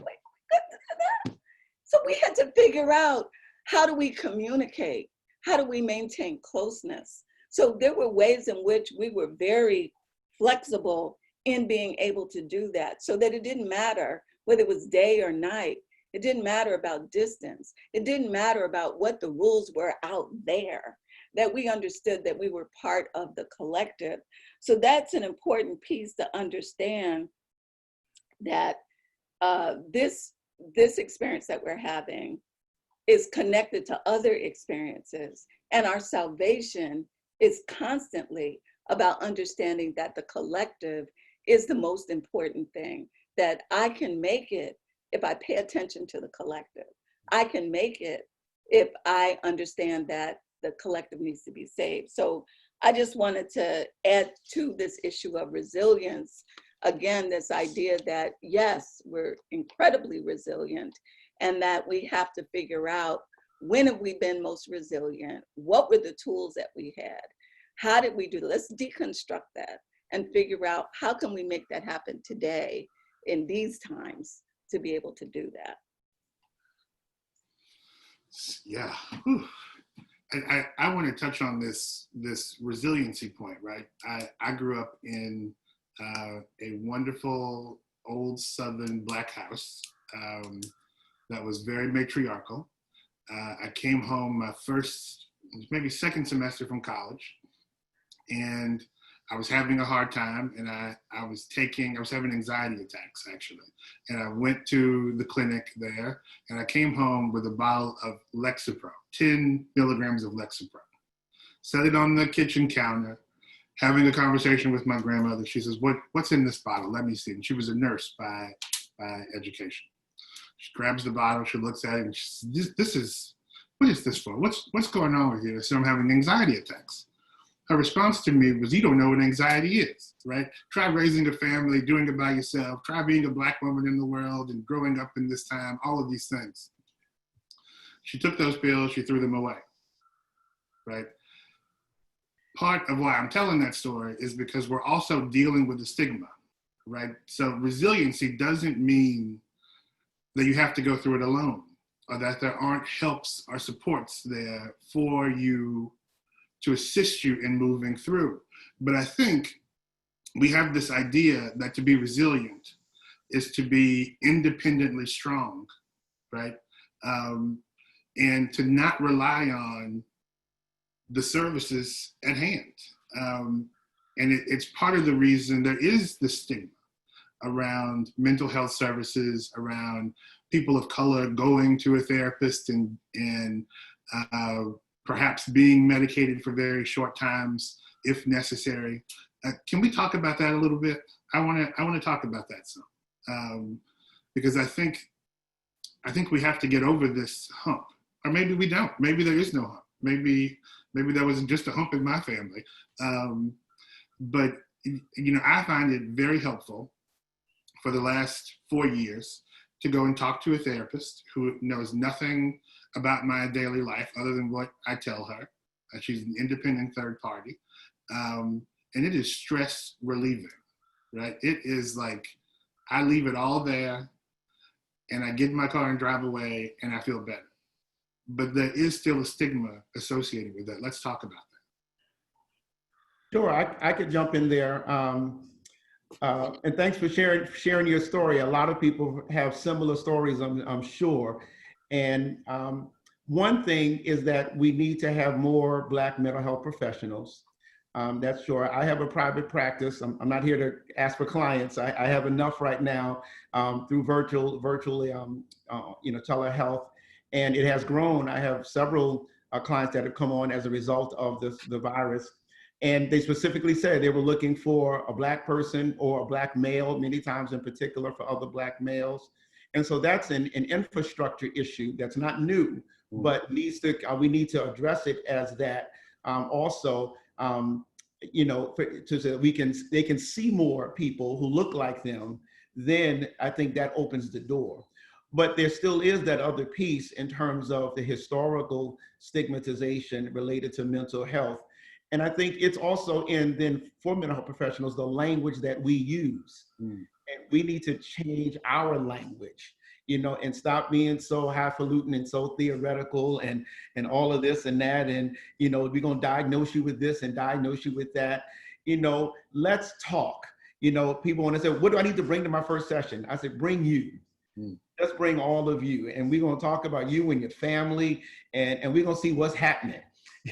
couldn't do that. So we had to figure out, how do we communicate? How do we maintain closeness? So there were ways in which we were very flexible in being able to do that, so that it didn't matter whether it was day or night. It didn't matter about distance. It didn't matter about what the rules were out there, that we understood that we were part of the collective. So that's an important piece to understand, that this experience that we're having is connected to other experiences, and our salvation is constantly about understanding that the collective is the most important thing, that I can make it if I pay attention to the collective. I can make it if I understand that the collective needs to be saved. So I just wanted to add to this issue of resilience, again, this idea that yes, we're incredibly resilient, and that we have to figure out, when have we been most resilient? What were the tools that we had? How did we do that? Let's deconstruct that and figure out, how can we make that happen today in these times to be able to do that? Yeah. Whew. I want to touch on this resiliency point, right? I grew up in a wonderful old Southern Black house that was very matriarchal. I came home my first, maybe second semester from college, and I was having a hard time, and I was having anxiety attacks, actually. And I went to the clinic there, and I came home with a bottle of Lexapro, 10 milligrams of Lexapro. Set it on the kitchen counter, having a conversation with my grandmother. She says, what's in this bottle? Let me see. And she was a nurse by education. She grabs the bottle, she looks at it, and she says, what is this for? What's going on with you? So I'm having anxiety attacks. Her response to me was, you don't know what anxiety is, right? Try raising a family, doing it by yourself, try being a Black woman in the world and growing up in this time, all of these things. She took those pills, she threw them away, right? Part of why I'm telling that story is because we're also dealing with the stigma, right? So resiliency doesn't mean that you have to go through it alone, or that there aren't helps or supports there for you to assist you in moving through. But I think we have this idea that to be resilient is to be independently strong, right? And to not rely on the services at hand. And it's part of the reason there is the stigma around mental health services, around people of color going to a therapist and perhaps being medicated for very short times if necessary. Can we talk about that a little bit? I want to talk about that some. because I think we have to get over this hump, or maybe we don't. Maybe there is no hump. Maybe there wasn't just a hump in my family. But I find it very helpful for the last 4 years to go and talk to a therapist who knows nothing about my daily life other than what I tell her. She's an independent third party. And it is stress relieving, right? It is like, I leave it all there and I get in my car and drive away and I feel better. But there is still a stigma associated with that. Let's talk about that. Sure, I could jump in there. And thanks for sharing your story. A lot of people have similar stories, I'm sure. And one thing is that we need to have more Black mental health professionals. That's sure. I have a private practice. I'm not here to ask for clients. I have enough right now through virtually, telehealth, and it has grown. I have several clients that have come on as a result of the virus. And they specifically said they were looking for a Black person or a Black male, many times in particular for other Black males. And so that's an infrastructure issue that's not new, but we need to address it as that also, so that they can see more people who look like them. Then I think that opens the door. But there still is that other piece in terms of the historical stigmatization related to mental health. And I think it's also for mental health professionals, the language that we use. And we need to change our language, and stop being so highfalutin and so theoretical and all of this and that. And, we're going to diagnose you with this and diagnose you with that. Let's talk. People want to say, what do I need to bring to my first session? I said, bring you. Let's bring all of you. And we're going to talk about you and your family, and we're going to see what's happening.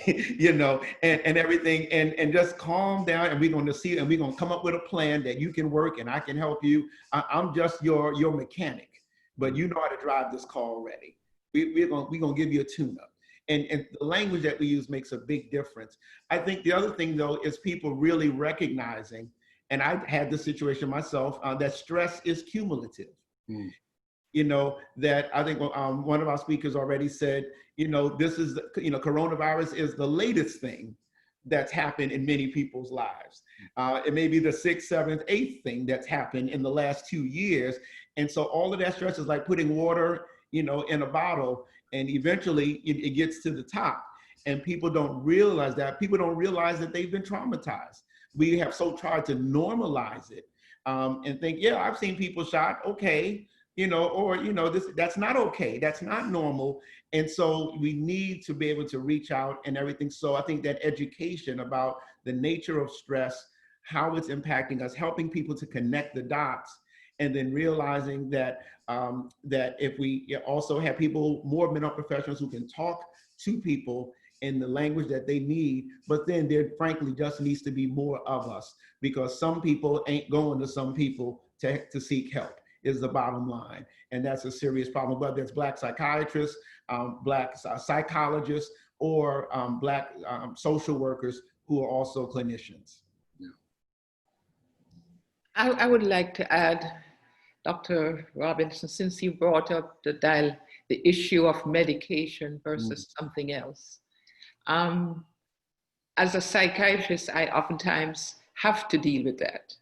And everything, and just calm down, and we're going to see, and we're going to come up with a plan that you can work, and I can help you. I'm just your mechanic, but you know how to drive this car already. We're going to give you a tune-up. And the language that we use makes a big difference. I think the other thing, though, is people really recognizing, and I had this situation myself, that stress is cumulative. That I think one of our speakers already said, this is, coronavirus is the latest thing that's happened in many people's lives. It may be the 6th, 7th, 8th thing that's happened in the last 2 years. And so all of that stress is like putting water, in a bottle, and eventually it gets to the top. And people don't realize that. People don't realize that they've been traumatized. We have so tried to normalize it and think, yeah, I've seen people shot, okay. That's not okay. That's not normal. And so we need to be able to reach out and everything. So I think that education about the nature of stress, how it's impacting us, helping people to connect the dots, and then realizing that that if we also have more mental professionals who can talk to people in the language that they need, but then there frankly just needs to be more of us, because some people ain't going to some people to seek help. Is the bottom line. And that's a serious problem, whether it's Black psychiatrists, Black psychologists, or Black social workers who are also clinicians. Yeah. I would like to add, Dr. Robinson, since you brought up the issue of medication versus something else. As a psychiatrist, I oftentimes have to deal with that.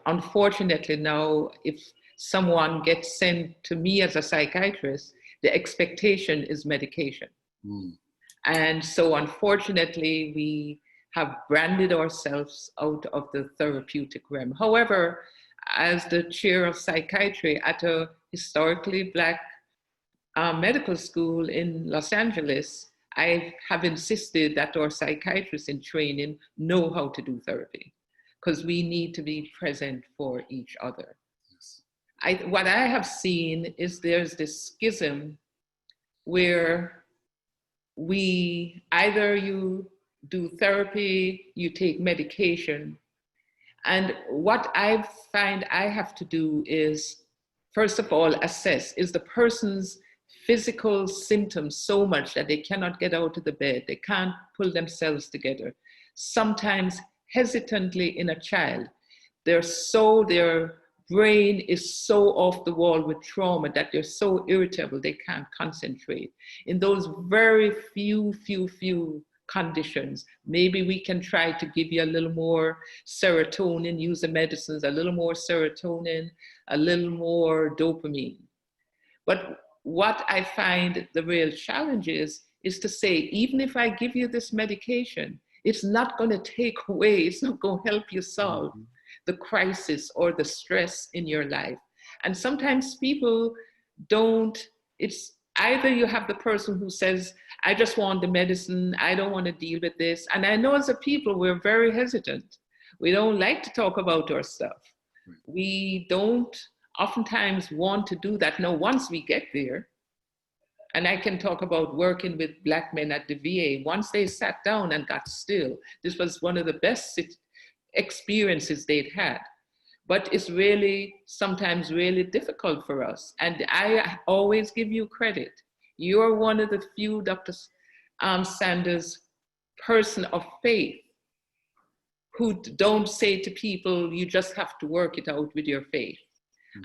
Unfortunately, now, if someone gets sent to me as a psychiatrist, the expectation is medication. And so unfortunately, we have branded ourselves out of the therapeutic realm. However, as the chair of psychiatry at a historically Black medical school in Los Angeles, I have insisted that our psychiatrists in training know how to do therapy, because we need to be present for each other. What I have seen is there's this schism where either you do therapy, you take medication. And what I find I have to do is, first of all, assess, is the person's physical symptoms so much that they cannot get out of the bed, they can't pull themselves together. Sometimes hesitantly in a child, they're brain is so off the wall with trauma that they're so irritable they can't concentrate. In those very few conditions, maybe we can try to give you a little more serotonin, use the medicines, a little more serotonin, a little more dopamine. But what I find the real challenge is to say, even if I give you this medication, it's not going to take away, it's not going to help you solve the crisis or the stress in your life. And sometimes people don't, it's either you have the person who says, I just want the medicine, I don't want to deal with this. And I know as a people, we're very hesitant. We don't like to talk about our stuff. We don't oftentimes want to do that. Now, once we get there, and I can talk about working with Black men at the VA, once they sat down and got still, this was one of the best experiences they'd had. But it's really, sometimes really difficult for us. And I always give you credit. You're one of the few, Dr. Sanders, person of faith who don't say to people, you just have to work it out with your faith.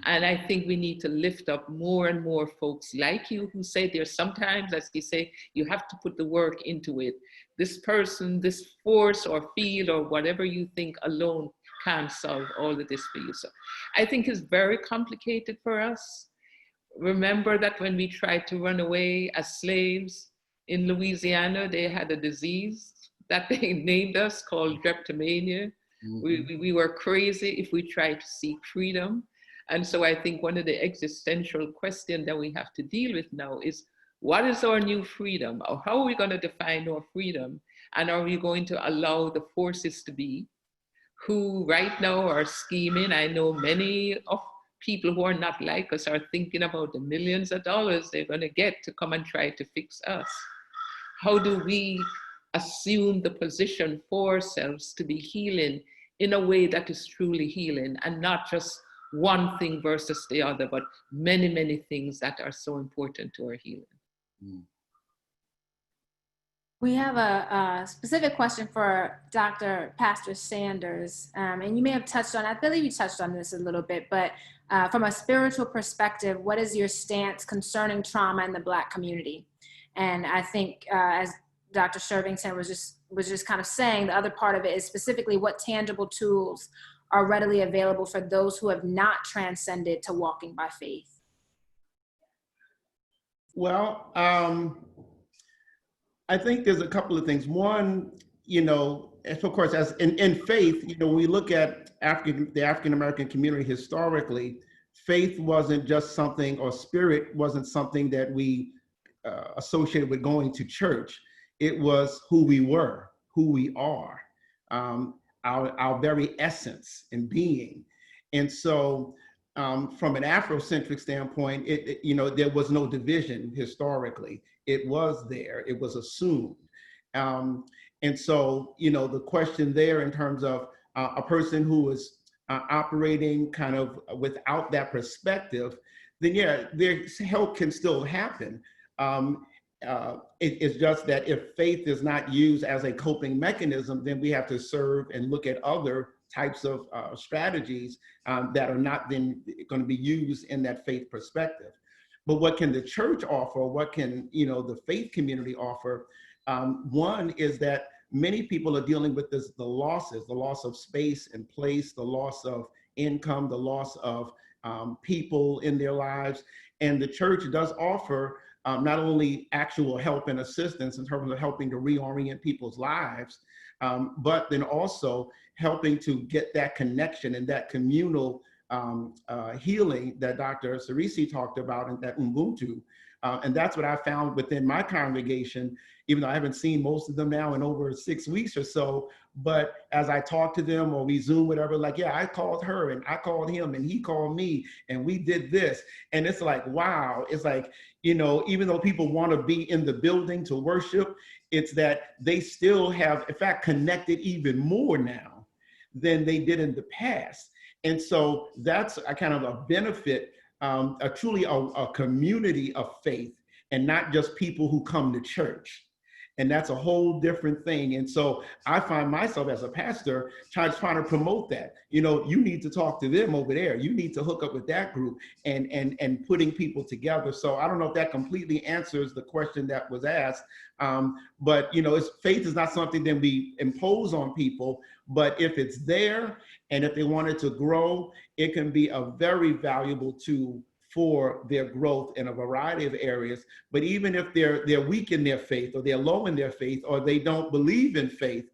And I think we need to lift up more and more folks like you who say there's sometimes, as you say, you have to put the work into it. This person, this force or field or whatever you think alone can't solve all of this for you. So I think it's very complicated for us. Remember that when we tried to run away as slaves in Louisiana, they had a disease that they named us called drapetomania. We were crazy if we tried to seek freedom. And so I think one of the existential questions that we have to deal with now is, what is our new freedom? Or how are we going to define our freedom? And are we going to allow the forces to be who right now are scheming? I know many of people who are not like us are thinking about the millions of dollars they're going to get to come and try to fix us. How do we assume the position for ourselves to be healing in a way that is truly healing, and not just one thing versus the other, but many, many things that are so important to our healing? We have a specific question for Dr. Pastor Sanders, and you may have touched on, I believe you touched on this a little bit, but from a spiritual perspective, what is your stance concerning trauma in the Black community? And I think as Dr. Shervington was just kind of saying, the other part of it is specifically what tangible tools are readily available for those who have not transcended to walking by faith? Well, I think there's a couple of things. One, of course, as in faith, when we look at the African-American community historically, faith wasn't just something, or spirit wasn't something that we associated with going to church. It was who we were, who we are. Our very essence and being. And so from an Afrocentric standpoint, there was no division historically. It was there, it was assumed. And so, the question there in terms of a person who is operating kind of without that perspective, then yeah, their help can still happen. It's just that if faith is not used as a coping mechanism, then we have to serve and look at other types of strategies that are not then going to be used in that faith perspective. But what can the church offer? What can the faith community offer? One is that many people are dealing with the loss of space and place, the loss of income, the loss of people in their lives. And the church does offer not only actual help and assistance in terms of helping to reorient people's lives, but then also helping to get that connection and that communal healing that Dr. Cerisi talked about, and that Ubuntu. And that's what I found within my congregation, even though I haven't seen most of them now in over 6 weeks or so. But as I talk to them or we Zoom, whatever, like, yeah, I called her and I called him and he called me and we did this. And it's like, wow, it's like, even though people want to be in the building to worship, it's that they still have, in fact, connected even more now than they did in the past. And so that's a kind of a benefit, truly a community of faith, and not just people who come to church. And that's a whole different thing. And so I find myself as a pastor trying to promote that. You know, you need to talk to them over there. You need to hook up with that group and putting people together. So I don't know if that completely answers the question that was asked. But, you know, faith is not something that we impose on people, but if it's there and if they wanted to grow, it can be a very valuable tool for their growth in a variety of areas. But even if they're weak in their faith, or they're low in their faith, or they don't believe in faith,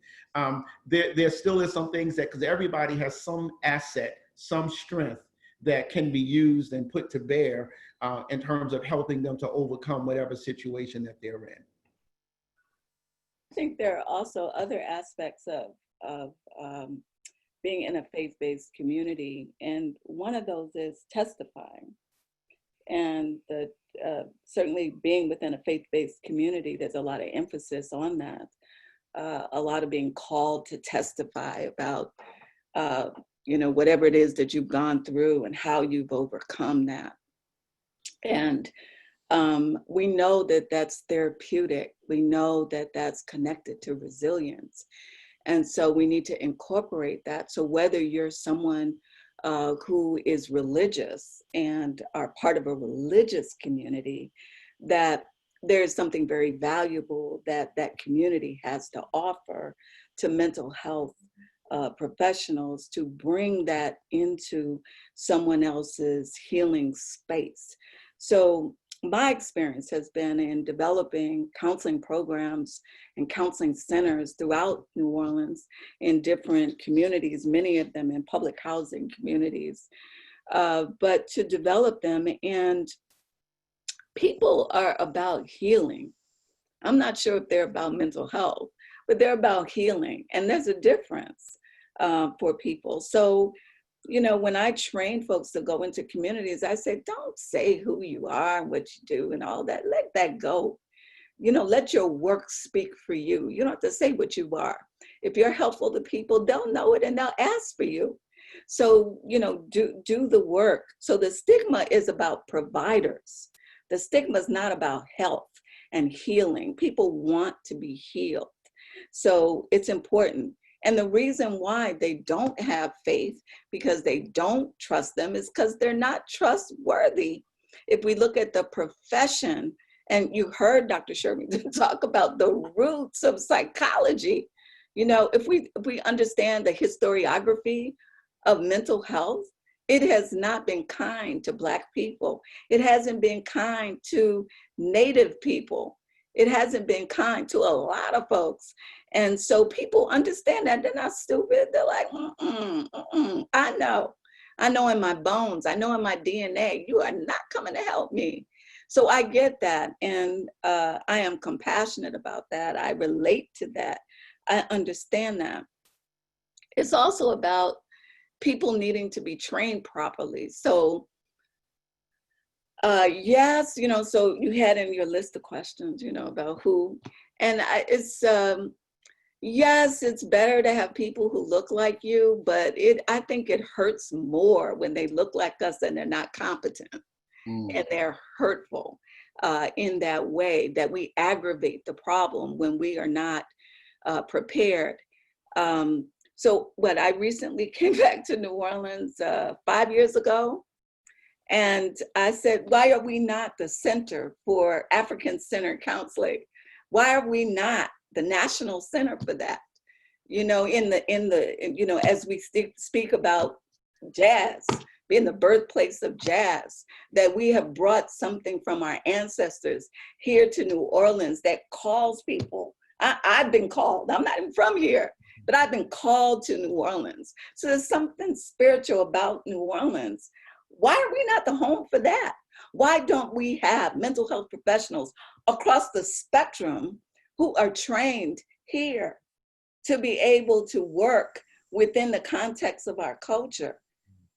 there still is some things that, because everybody has some asset, some strength that can be used and put to bear in terms of helping them to overcome whatever situation that they're in. I think there are also other aspects of being in a faith-based community, and one of those is testifying. And certainly being within a faith-based community, there's a lot of emphasis on that. A lot of being called to testify about, you know, whatever it is that you've gone through and how you've overcome that. And we know that that's therapeutic. We know that that's connected to resilience. And so we need to incorporate that. So whether you're someone who is religious and are part of a religious community, that there's something very valuable that that community has to offer to mental health professionals, to bring that into someone else's healing space. So my experience has been in developing counseling programs and counseling centers throughout New Orleans in different communities, many of them in public housing communities, but to develop them. And people are about healing. I'm not sure if they're about mental health, but they're about healing. And there's a difference for people. So, you know, when I train folks to go into communities, I say, don't say who you are and what you do and all that. Let that go. You know, let your work speak for you. You don't have to say what you are. If you're helpful to people, they'll know it and they'll ask for you. So, you know, do the work. So the stigma is about providers. The stigma is not about health and healing. People want to be healed. So it's important. And the reason why they don't have faith, because they don't trust them, is because they're not trustworthy. If we look at the profession, and you heard Dr. Sherman talk about the roots of psychology, you know, if we understand the historiography of mental health, it has not been kind to Black people. It hasn't been kind to Native people. It hasn't been kind to a lot of folks. And so people understand that. They're not stupid. They're like, I know in my bones, I know in my DNA, you are not coming to help me. So I get that. And I am compassionate about that. I relate to that. I understand that. It's also about people needing to be trained properly. So yes, you know, so you had in your list of questions, you know, about who, and yes, it's better to have people who look like you, but I think it hurts more when they look like us and they're not competent and they're hurtful in that way, that we aggravate the problem when we are not prepared. So what I recently came back to New Orleans 5 years ago, and I said, why are we not the Center for African-Centered Counseling? Why are we not the national center for that? You know, you know, as we speak about jazz being the birthplace of jazz, that we have brought something from our ancestors here to New Orleans that calls people. I've been called, I'm not even from here, but I've been called to New Orleans. So there's something spiritual about New Orleans. Why are we not the home for that? Why don't we have mental health professionals across the spectrum who are trained here to be able to work within the context of our culture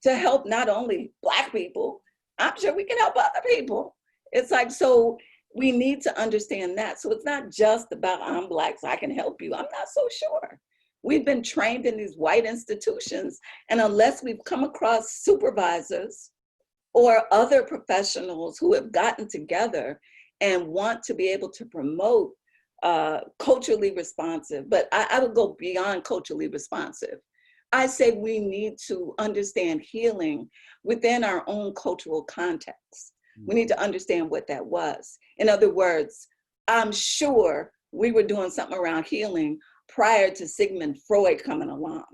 to help not only Black people, I'm sure we can help other people. It's like, so we need to understand that. So it's not just about I'm Black, so I can help you. I'm not so sure. We've been trained in these white institutions, and unless we've come across supervisors or other professionals who have gotten together and want to be able to promote culturally responsive, but I would go beyond culturally responsive. I say we need to understand healing within our own cultural context. We need to understand what that was. In other words, I'm sure we were doing something around healing prior to Sigmund Freud coming along.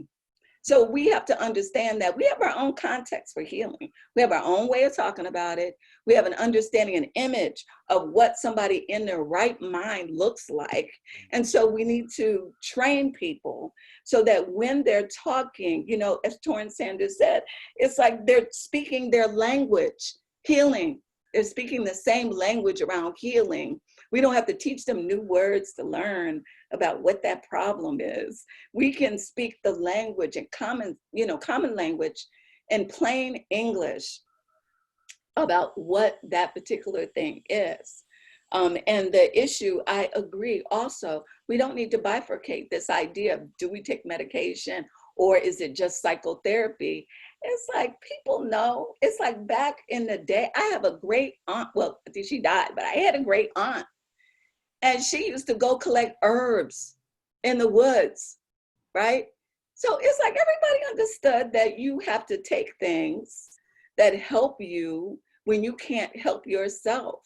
So we have to understand that we have our own context for healing. We have our own way of talking about it. We have an understanding, an image of what somebody in their right mind looks like. And so we need to train people so that when they're talking, you know, as Torrin Sanders said, it's like they're speaking their language, healing. They're speaking the same language around healing. We don't have to teach them new words to learn about what that problem is. We can speak the language and common language in plain English about what that particular thing is. And the issue, I agree also, we don't need to bifurcate this idea of, do we take medication or is it just psychotherapy? It's like, people know. It's like back in the day, I have a great aunt, well, I think she died, but I had a great aunt. And she used to go collect herbs in the woods, right? So it's like everybody understood that you have to take things that help you when you can't help yourself,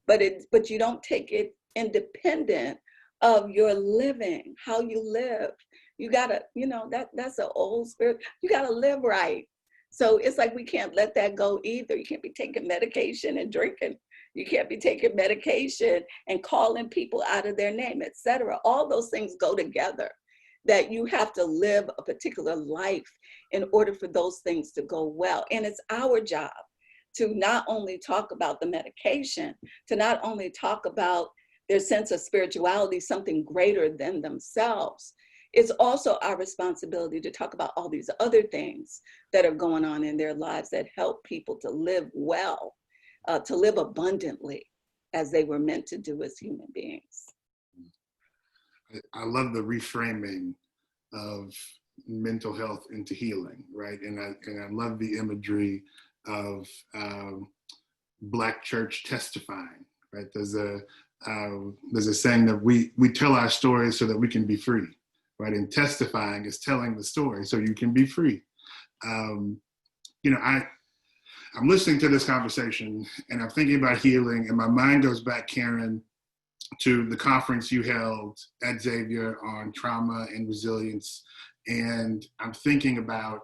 but you don't take it independent of your living, how you live. You gotta, you know, that's an old spirit. You gotta live right. So it's like we can't let that go either. You can't be taking medication and drinking. You can't be taking medication and calling people out of their name, et cetera. All those things go together, that you have to live a particular life in order for those things to go well. And it's our job to not only talk about the medication, to not only talk about their sense of spirituality, something greater than themselves. It's also our responsibility to talk about all these other things that are going on in their lives that help people to live well, to live abundantly as they were meant to do as human beings. I love the reframing of mental health into healing, right? And I love the imagery of Black church testifying, right? There's a saying that we tell our stories so that we can be free, right? And testifying is telling the story so you can be free. You know, I'm listening to this conversation and I'm thinking about healing, and my mind goes back, Karen, to the conference you held at Xavier on trauma and resilience. And I'm thinking about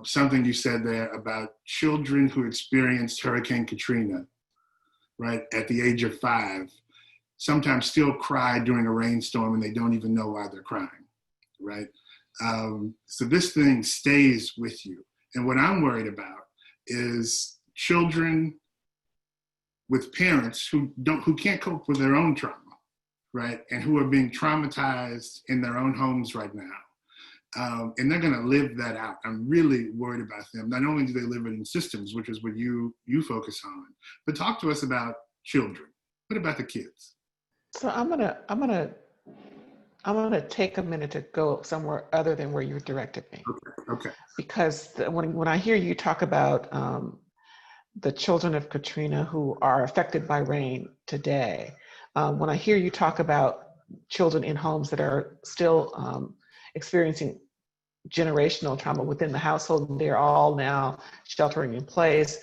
something you said there about children who experienced Hurricane Katrina, right, at the age of 5, sometimes still cry during a rainstorm and they don't even know why they're crying, right? So this thing stays with you. And what I'm worried about is children with parents who can't cope with their own trauma, right? And who are being traumatized in their own homes right now. And they're gonna live that out. I'm really worried about them. Not only do they live it in systems, which is what you focus on, but talk to us about children. What about the kids? So I'm gonna take a minute to go somewhere other than where you directed me. Okay. Because when I hear you talk about the children of Katrina who are affected by rain today, when I hear you talk about children in homes that are still experiencing generational trauma within the household, they're all now sheltering in place.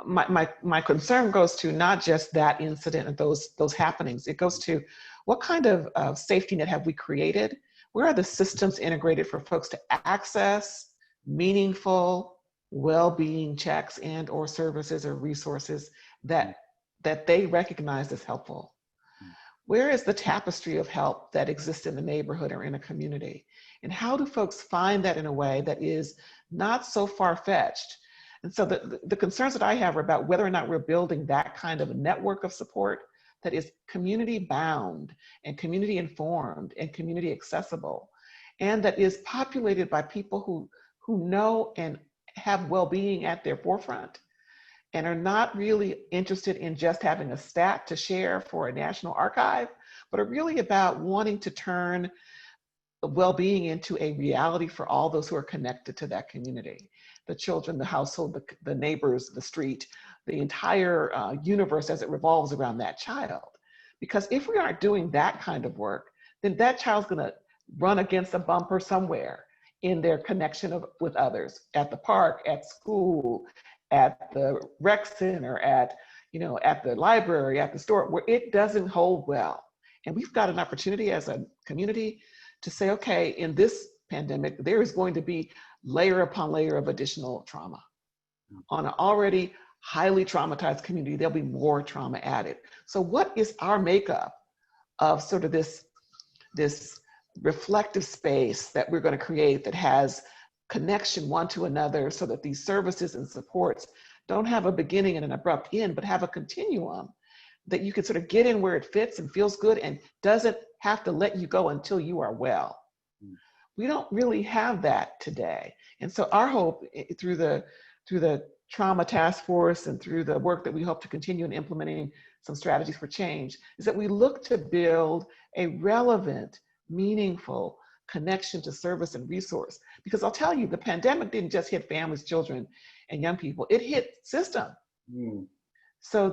My concern goes to not just that incident and those happenings. It goes to what kind of safety net have we created? Where are the systems integrated for folks to access meaningful well-being checks and or services or resources that they recognize as helpful? Where is the tapestry of help that exists in the neighborhood or in a community? And how do folks find that in a way that is not so far-fetched? And so the concerns that I have are about whether or not we're building that kind of a network of support that is community bound and community informed and community accessible, and that is populated by people who know and have well-being at their forefront and are not really interested in just having a stat to share for a national archive, but are really about wanting to turn well-being into a reality for all those who are connected to that community. The children, the household, the neighbors, the street, the entire universe as it revolves around that child. Because if we aren't doing that kind of work, then that child's gonna run against a bumper somewhere in their connection with others, at the park, at school, at the rec center, at the library, at the store, where it doesn't hold well. And we've got an opportunity as a community to say, okay, in this pandemic, there is going to be layer upon layer of additional trauma. On an already highly traumatized community, there'll be more trauma added. So what is our makeup of sort of this reflective space that we're going to create that has connection one to another, so that these services and supports don't have a beginning and an abrupt end, but have a continuum that you can sort of get in where it fits and feels good and doesn't have to let you go until you are well. We don't really have that today. And so our hope through the trauma task force and through the work that we hope to continue in implementing some strategies for change is that we look to build a relevant, meaningful connection to service and resource. Because I'll tell you, the pandemic didn't just hit families, children, and young people, it hit system. So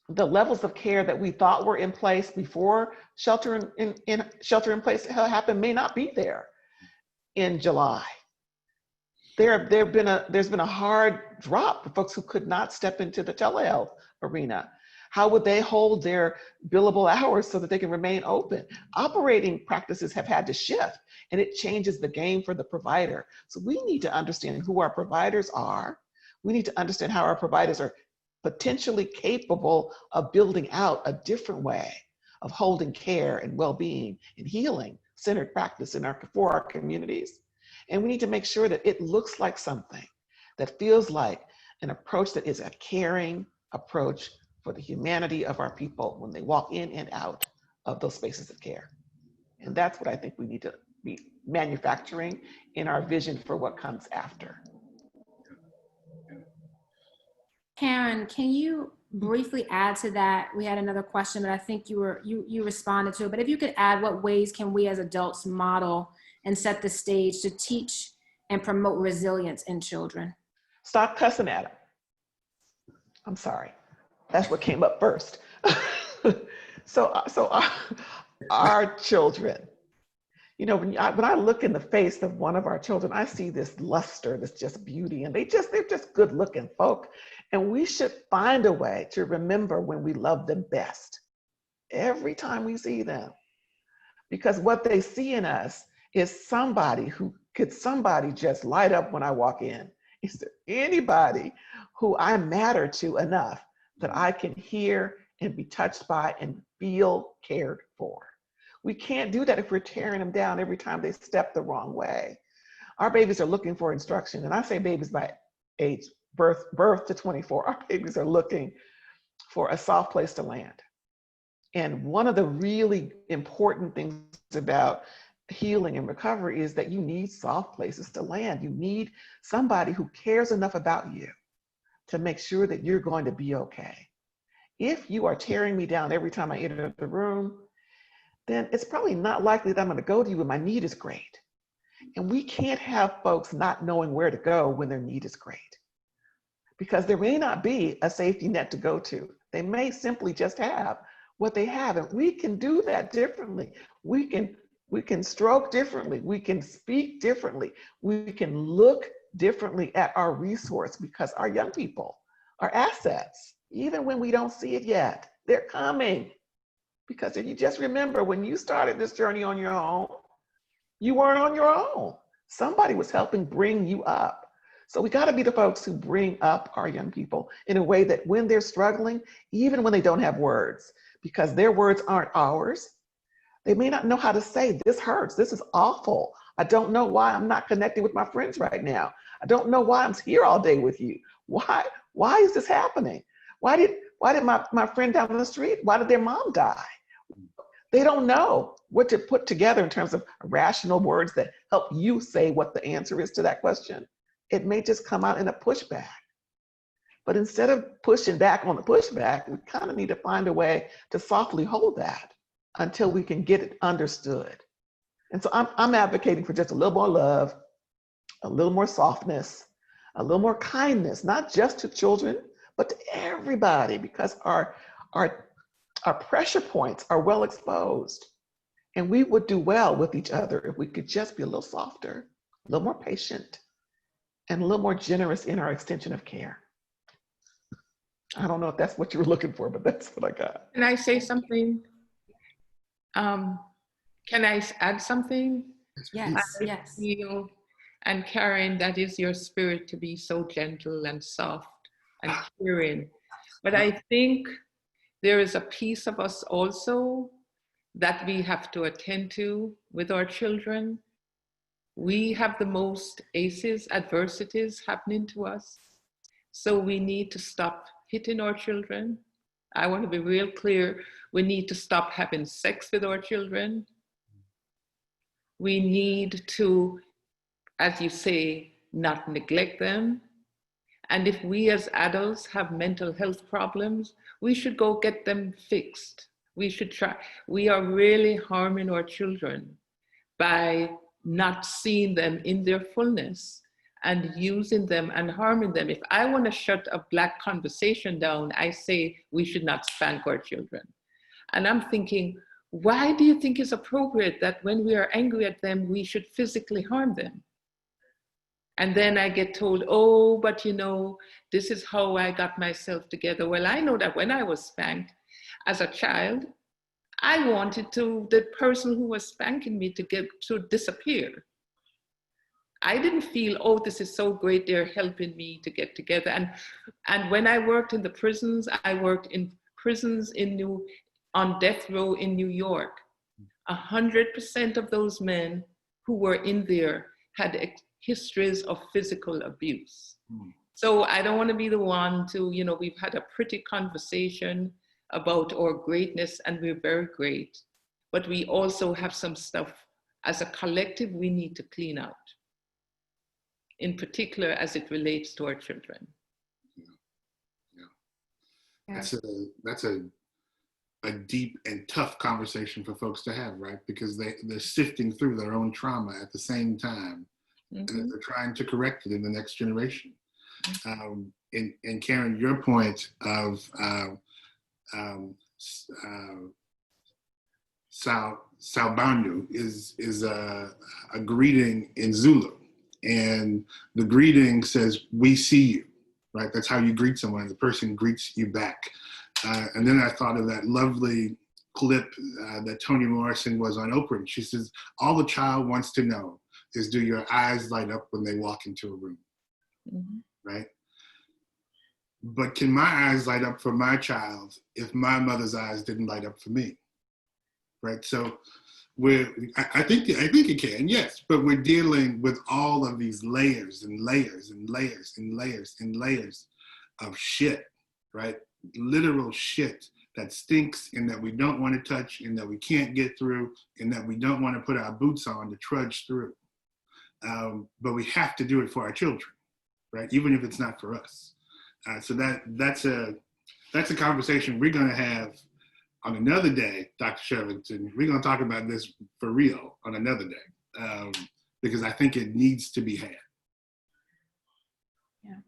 the levels of care that we thought were in place before shelter in place happened may not be there in July. There's been a hard drop for folks who could not step into the telehealth arena. How would they hold their billable hours so that they can remain open? Operating practices have had to shift, and it changes the game for the provider. So we need to understand who our providers are. We need to understand how our providers are potentially capable of building out a different way of holding care and well-being and healing centered practice for our communities. And we need to make sure that it looks like something that feels like an approach that is a caring approach for the humanity of our people when they walk in and out of those spaces of care. And that's what I think we need to be manufacturing in our vision for what comes after. Karen, can you briefly add to that? We had another question, but I think you responded to it. But if you could add, what ways can we as adults model and set the stage to teach and promote resilience in children? Stop cussing at them. I'm sorry. That's what came up first. So our children, when I look in the face of one of our children, I see this luster, this just beauty, and they're just good looking folk. And we should find a way to remember when we love them best every time we see them. Because what they see in us is somebody just light up when I walk in. Is there anybody who I matter to enough that I can hear and be touched by and feel cared for? We can't do that if we're tearing them down every time they step the wrong way. Our babies are looking for instruction, and I say babies by age, birth to 24. Our babies are looking for a soft place to land. And one of the really important things about healing and recovery is that you need soft places to land. You need somebody who cares enough about you to make sure that you're going to be okay. If you are tearing me down every time I enter the room, then it's probably not likely that I'm going to go to you when my need is great. And we can't have folks not knowing where to go when their need is great, because there may not be a safety net to go to. They may simply just have what they have, and we can do that differently. We can stroke differently. We can speak differently. We can look differently at our resource, because our young people are assets. Even when we don't see it yet, they're coming. Because if you just remember, when you started this journey on your own, you weren't on your own. Somebody was helping bring you up. So we got to be the folks who bring up our young people in a way that when they're struggling, even when they don't have words, because their words aren't ours, they may not know how to say, this hurts, this is awful. I don't know why I'm not connecting with my friends right now. I don't know why I'm here all day with you. Why is this happening? Why did my friend down the street, why did their mom die? They don't know what to put together in terms of rational words that help you say what the answer is to that question. It may just come out in a pushback. But instead of pushing back on the pushback, we kind of need to find a way to softly hold that until we can get it understood. And so I'm advocating for just a little more love, a little more softness, a little more kindness, not just to children, but to everybody, because our our pressure points are well exposed. And we would do well with each other if we could just be a little softer, a little more patient, and a little more generous in our extension of care. I don't know if that's what you were looking for, but that's what I got. Can I say something? Can I add something? Yes, I yes. feel, and Karen, that is your spirit, to be so gentle and soft and caring. But I think there is a piece of us also that we have to attend to with our children. We have the most ACEs, adversities happening to us. So we need to stop hitting our children. I want to be real clear. We need to stop having sex with our children. We need to, as you say, not neglect them. And if we as adults have mental health problems, we should go get them fixed. We should try. We are really harming our children by not seeing them in their fullness and using them and harming them. If I want to shut a Black conversation down, I say we should not spank our children. And I'm thinking, why do you think it's appropriate that when we are angry at them, we should physically harm them? And then I get told, oh, but you know, this is how I got myself together. Well, I know that when I was spanked as a child, I wanted the person who was spanking me to disappear. I didn't feel, oh, this is so great, they're helping me to get together. And when I worked in the prisons, I worked in prisons on death row in New York. 100% of those men who were in there had histories of physical abuse. So I don't want to be the one to, we've had a pretty conversation about our greatness, and we're very great, but we also have some stuff as a collective we need to clean out, in particular as it relates to our children. That's a deep and tough conversation for folks to have, right? Because they're sifting through their own trauma at the same time, and they're trying to correct it in the next generation. And Karen, your point of Salbandu is a greeting in Zulu, and the greeting says, "We see you," right? That's how you greet someone. The person greets you back. And then I thought of that lovely clip that Toni Morrison was on Oprah. And she says, all the child wants to know is, do your eyes light up when they walk into a room, right? But can my eyes light up for my child if my mother's eyes didn't light up for me, right? So I think it can, yes, but we're dealing with all of these layers and layers and layers and layers and layers of shit, right? Literal shit that stinks and that we don't want to touch and that we can't get through and that we don't want to put our boots on to trudge through. But we have to do it for our children, right? Even if it's not for us. So that's a conversation we're going to have on another day, Dr. Shervington. We're going to talk about this for real on another day, because I think it needs to be had. Yeah.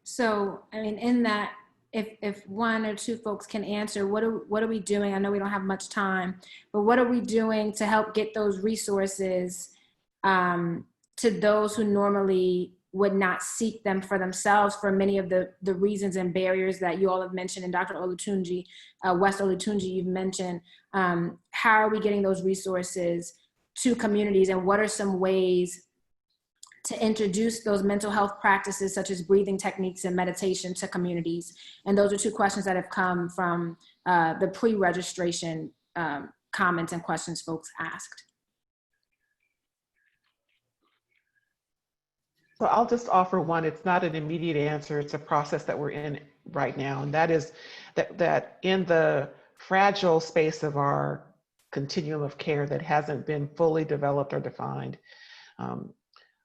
So, I mean, in that, if one or two folks can answer, what are we doing? I know we don't have much time, but what are we doing to help get those resources to those who normally would not seek them for themselves for many of the reasons and barriers that you all have mentioned, and Dr. Olutunji, West Olutunji, you've mentioned. How are we getting those resources to communities, and what are some ways to introduce those mental health practices such as breathing techniques and meditation to communities? And those are two questions that have come from the pre-registration comments and questions folks asked. So I'll just offer one. It's not an immediate answer. It's a process that we're in right now. And that is that in the fragile space of our continuum of care that hasn't been fully developed or defined,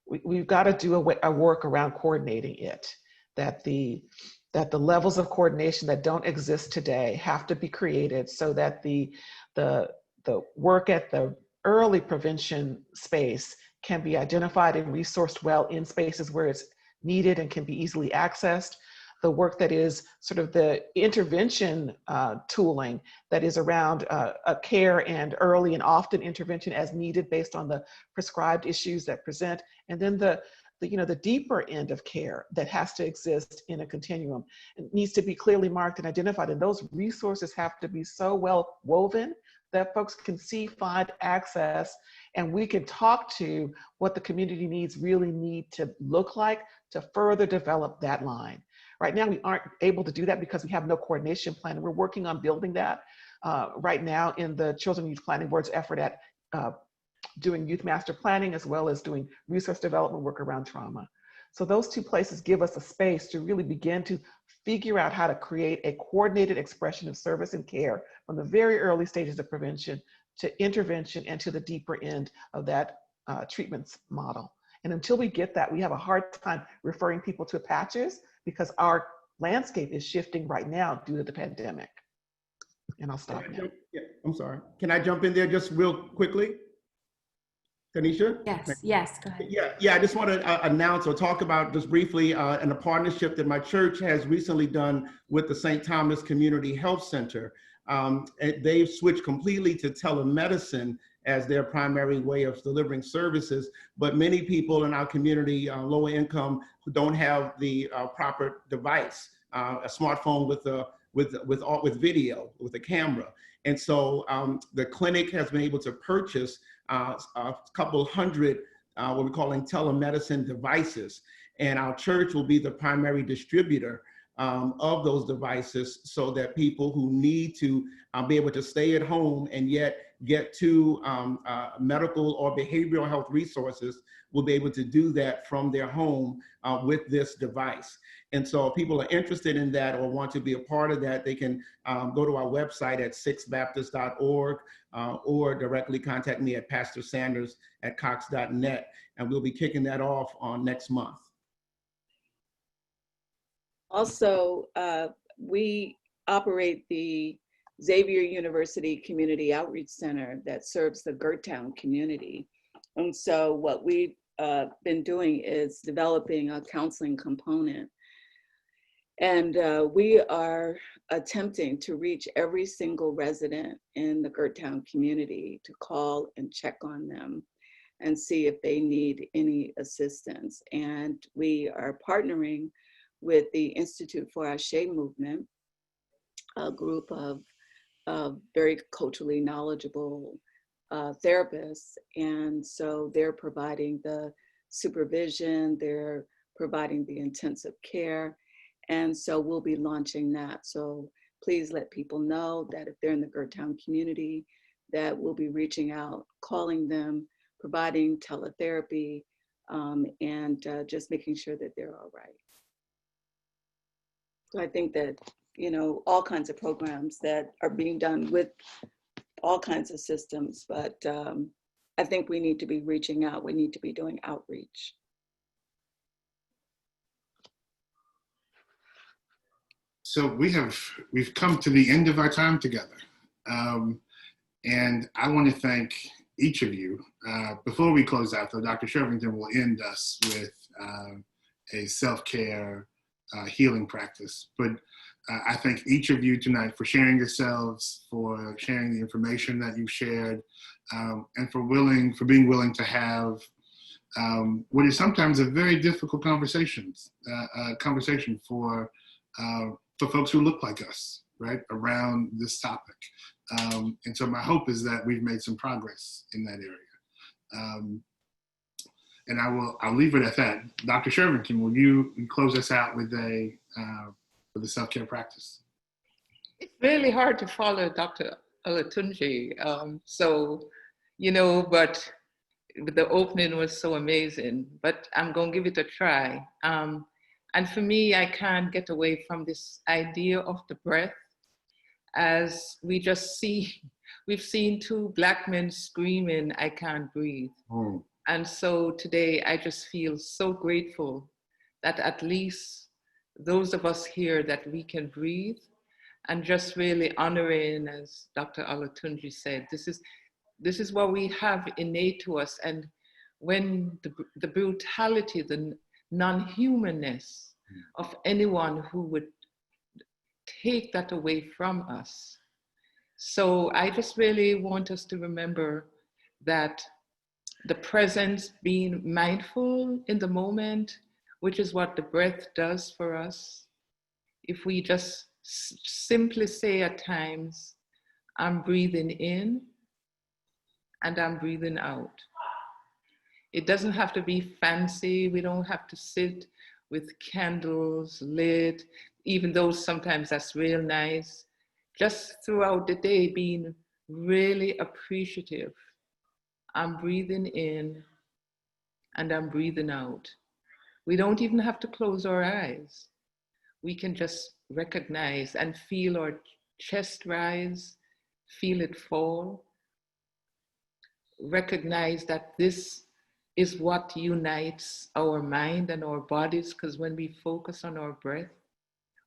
we've got to do a work around coordinating it, that the levels of coordination that don't exist today have to be created so that the work at the early prevention space can be identified and resourced well in spaces where it's needed and can be easily accessed. the work that is sort of the intervention tooling that is around care and early and often intervention as needed based on the prescribed issues that present, and then the deeper end of care that has to exist in a continuum. It needs to be clearly marked and identified, and those resources have to be so well woven that folks can see, find, access, and we can talk to what the community needs really need to look like to further develop that line. Right now, we aren't able to do that because we have no coordination plan, and we're working on building that right now in the Children and Youth Planning Board's effort at doing youth master planning, as well as doing resource development work around trauma. So those two places give us a space to really begin to figure out how to create a coordinated expression of service and care from the very early stages of prevention to intervention and to the deeper end of that treatments model. And until we get that, we have a hard time referring people to patches because our landscape is shifting right now due to the pandemic. And I'll stop now. Yeah, I'm sorry. Can I jump in there just real quickly? Tanisha? Yes, go ahead. Yeah. I just want to announce or talk about just briefly in a partnership that my church has recently done with the St. Thomas Community Health Center. They've switched completely to telemedicine as their primary way of delivering services, but many people in our community, lower income, who don't have the proper device, a smartphone with video, with a camera. And so the clinic has been able to purchase a couple hundred what we're calling telemedicine devices. And our church will be the primary distributor of those devices so that people who need to be able to stay at home and yet get to medical or behavioral health resources will be able to do that from their home with this device. And so if people are interested in that or want to be a part of that, they can go to our website at sixthbaptist.org or directly contact me at pastorsanders@cox.net. And we'll be kicking that off on next month. Also, we operate the Xavier University Community Outreach Center that serves the Gertown community. And so what we've been doing is developing a counseling component. And we are attempting to reach every single resident in the Gertown community to call and check on them and see if they need any assistance. And we are partnering with the Institute for Ashe Movement, a group of very culturally knowledgeable therapists. And so they're providing the supervision, they're providing the intensive care. And so we'll be launching that. So please let people know that if they're in the Gertown community, that we'll be reaching out, calling them, providing teletherapy, and just making sure that they're all right. So I think that, you know, all kinds of programs that are being done with all kinds of systems, but I think we need to be reaching out. We need to be doing outreach. So we've come to the end of our time together. And I want to thank each of you. Before we close out, though, Dr. Shervington will end us with a self-care healing practice. But I thank each of you tonight for sharing yourselves, for sharing the information that you've shared, and for being willing to have what is sometimes a very difficult conversation for folks who look like us, right, around this topic. And so my hope is that we've made some progress in that area. And I'll leave it at that. Dr. Shervington, will you close us out with a self-care practice? It's really hard to follow Dr. Olatunji. So, you know, but the opening was so amazing, but I'm going to give it a try. And for me, I can't get away from this idea of the breath, as we've seen two Black men screaming, "I can't breathe." Oh. And so today I just feel so grateful that at least those of us here, that we can breathe, and just really honoring, as Dr. Olatunji said, this is what we have innate to us. And when the brutality, the non-humanness of anyone who would take that away from us. So I just really want us to remember that the presence, being mindful in the moment, which is what the breath does for us. If we just simply say at times, I'm breathing in and I'm breathing out. It doesn't have to be fancy. We don't have to sit with candles lit, even though sometimes that's real nice. Just throughout the day, being really appreciative. I'm breathing in and I'm breathing out. We don't even have to close our eyes. We can just recognize and feel our chest rise, feel it fall. Recognize that this is what unites our mind and our bodies, because when we focus on our breath,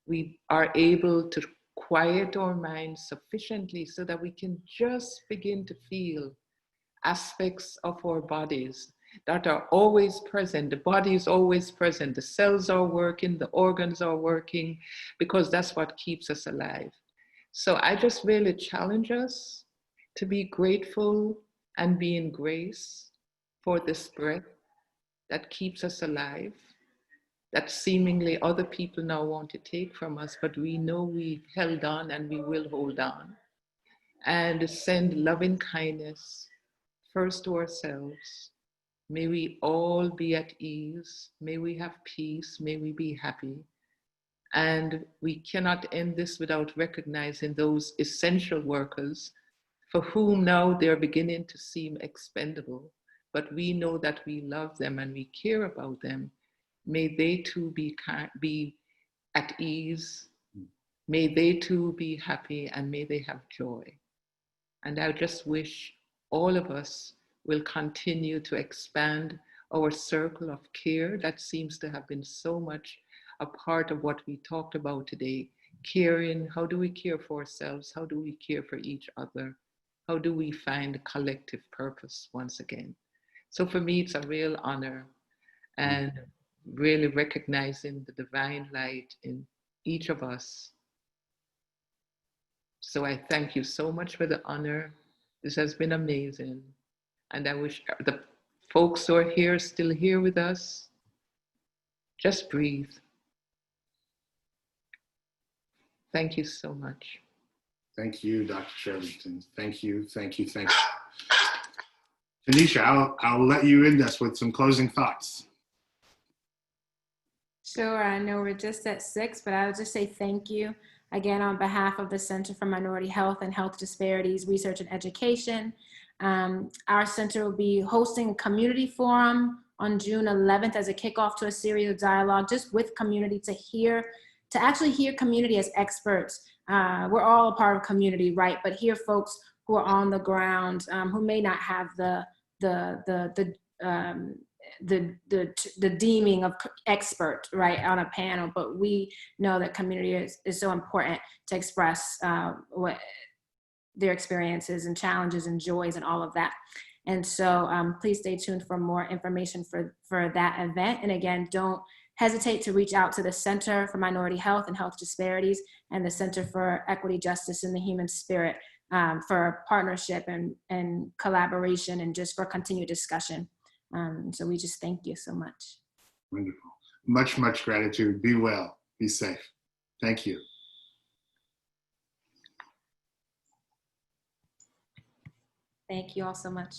we are able to quiet our minds sufficiently so that we can just begin to feel aspects of our bodies that are always present. The body is always present. The cells are working, the organs are working, because that's what keeps us alive. So I just really challenge us to be grateful and be in grace for this breath that keeps us alive, that seemingly other people now want to take from us, but we know we've held on and we will hold on. And send loving kindness first to ourselves. May we all be at ease. May we have peace. May we be happy. And we cannot end this without recognizing those essential workers for whom now they're beginning to seem expendable. But we know that we love them and we care about them. May they too be at ease. May they too be happy, and may they have joy. And I just wish all of us will continue to expand our circle of care that seems to have been so much a part of what we talked about today. Caring, how do we care for ourselves? How do we care for each other? How do we find collective purpose once again? So for me, it's a real honor, and really recognizing the divine light in each of us. So I thank you so much for the honor. This has been amazing. And I wish the folks who are here, still here with us, just breathe. Thank you so much. Thank you, Dr. Sherrington. Thank you, thank you, thank you. Tanisha, I'll let you end us with some closing thoughts. Sure, I know we're just at 6, but I would just say thank you again on behalf of the Center for Minority Health and Health Disparities Research and Education. Our center will be hosting a community forum on June 11th as a kickoff to a series of dialogue just with community to actually hear community as experts. We're all a part of community, right? But hear folks who are on the ground, who may not have the deeming of expert, right, on a panel, but we know that community is so important to express what their experiences and challenges and joys and all of that. And so please stay tuned for more information for that event. And again, don't hesitate to reach out to the Center for Minority Health and Health Disparities and the Center for Equity, Justice, and the Human Spirit for partnership and collaboration and just for continued discussion. So we just thank you so much. Wonderful. Much, much gratitude. Be well. Be safe. Thank you. Thank you all so much.